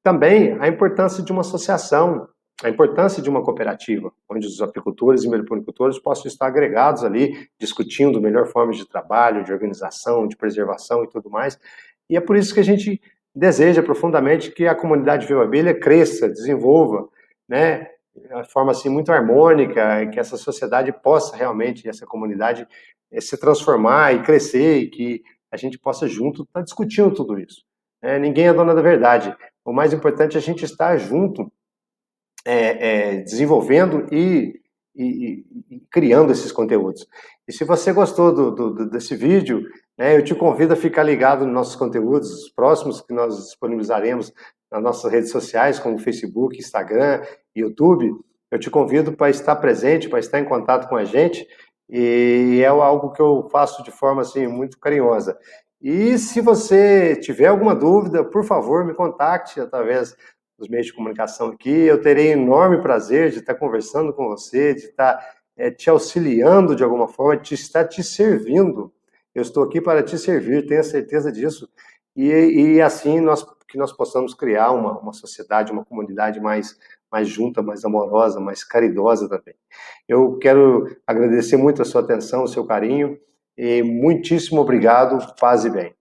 também a importância de uma associação, a importância de uma cooperativa, onde os apicultores e meliponicultores possam estar agregados ali, discutindo melhor formas de trabalho, de organização, de preservação e tudo mais. E é por isso que a gente deseja profundamente que a comunidade Viva Abelha cresça, desenvolva, né, de uma forma assim muito harmônica, que essa sociedade possa realmente, essa comunidade, se transformar e crescer, e que a gente possa junto estar discutindo tudo isso. Ninguém é dona da verdade. O mais importante é a gente estar junto, desenvolvendo e criando esses conteúdos. E se você gostou desse vídeo, né, eu te convido a ficar ligado nos nossos conteúdos próximos que nós disponibilizaremos nas nossas redes sociais, como Facebook, Instagram, YouTube. Eu te convido para estar presente, para estar em contato com a gente, e é algo que eu faço de forma assim, muito carinhosa. E se você tiver alguma dúvida, por favor, me contacte através dos meios de comunicação aqui. Eu terei enorme prazer de estar conversando com você, de estar te auxiliando de alguma forma, de estar te servindo. Eu estou aqui para te servir, tenha certeza disso. E assim que nós possamos criar uma sociedade, uma comunidade mais junta, mais amorosa, mais caridosa também. Eu quero agradecer muito a sua atenção, o seu carinho, e muitíssimo obrigado, paz e bem.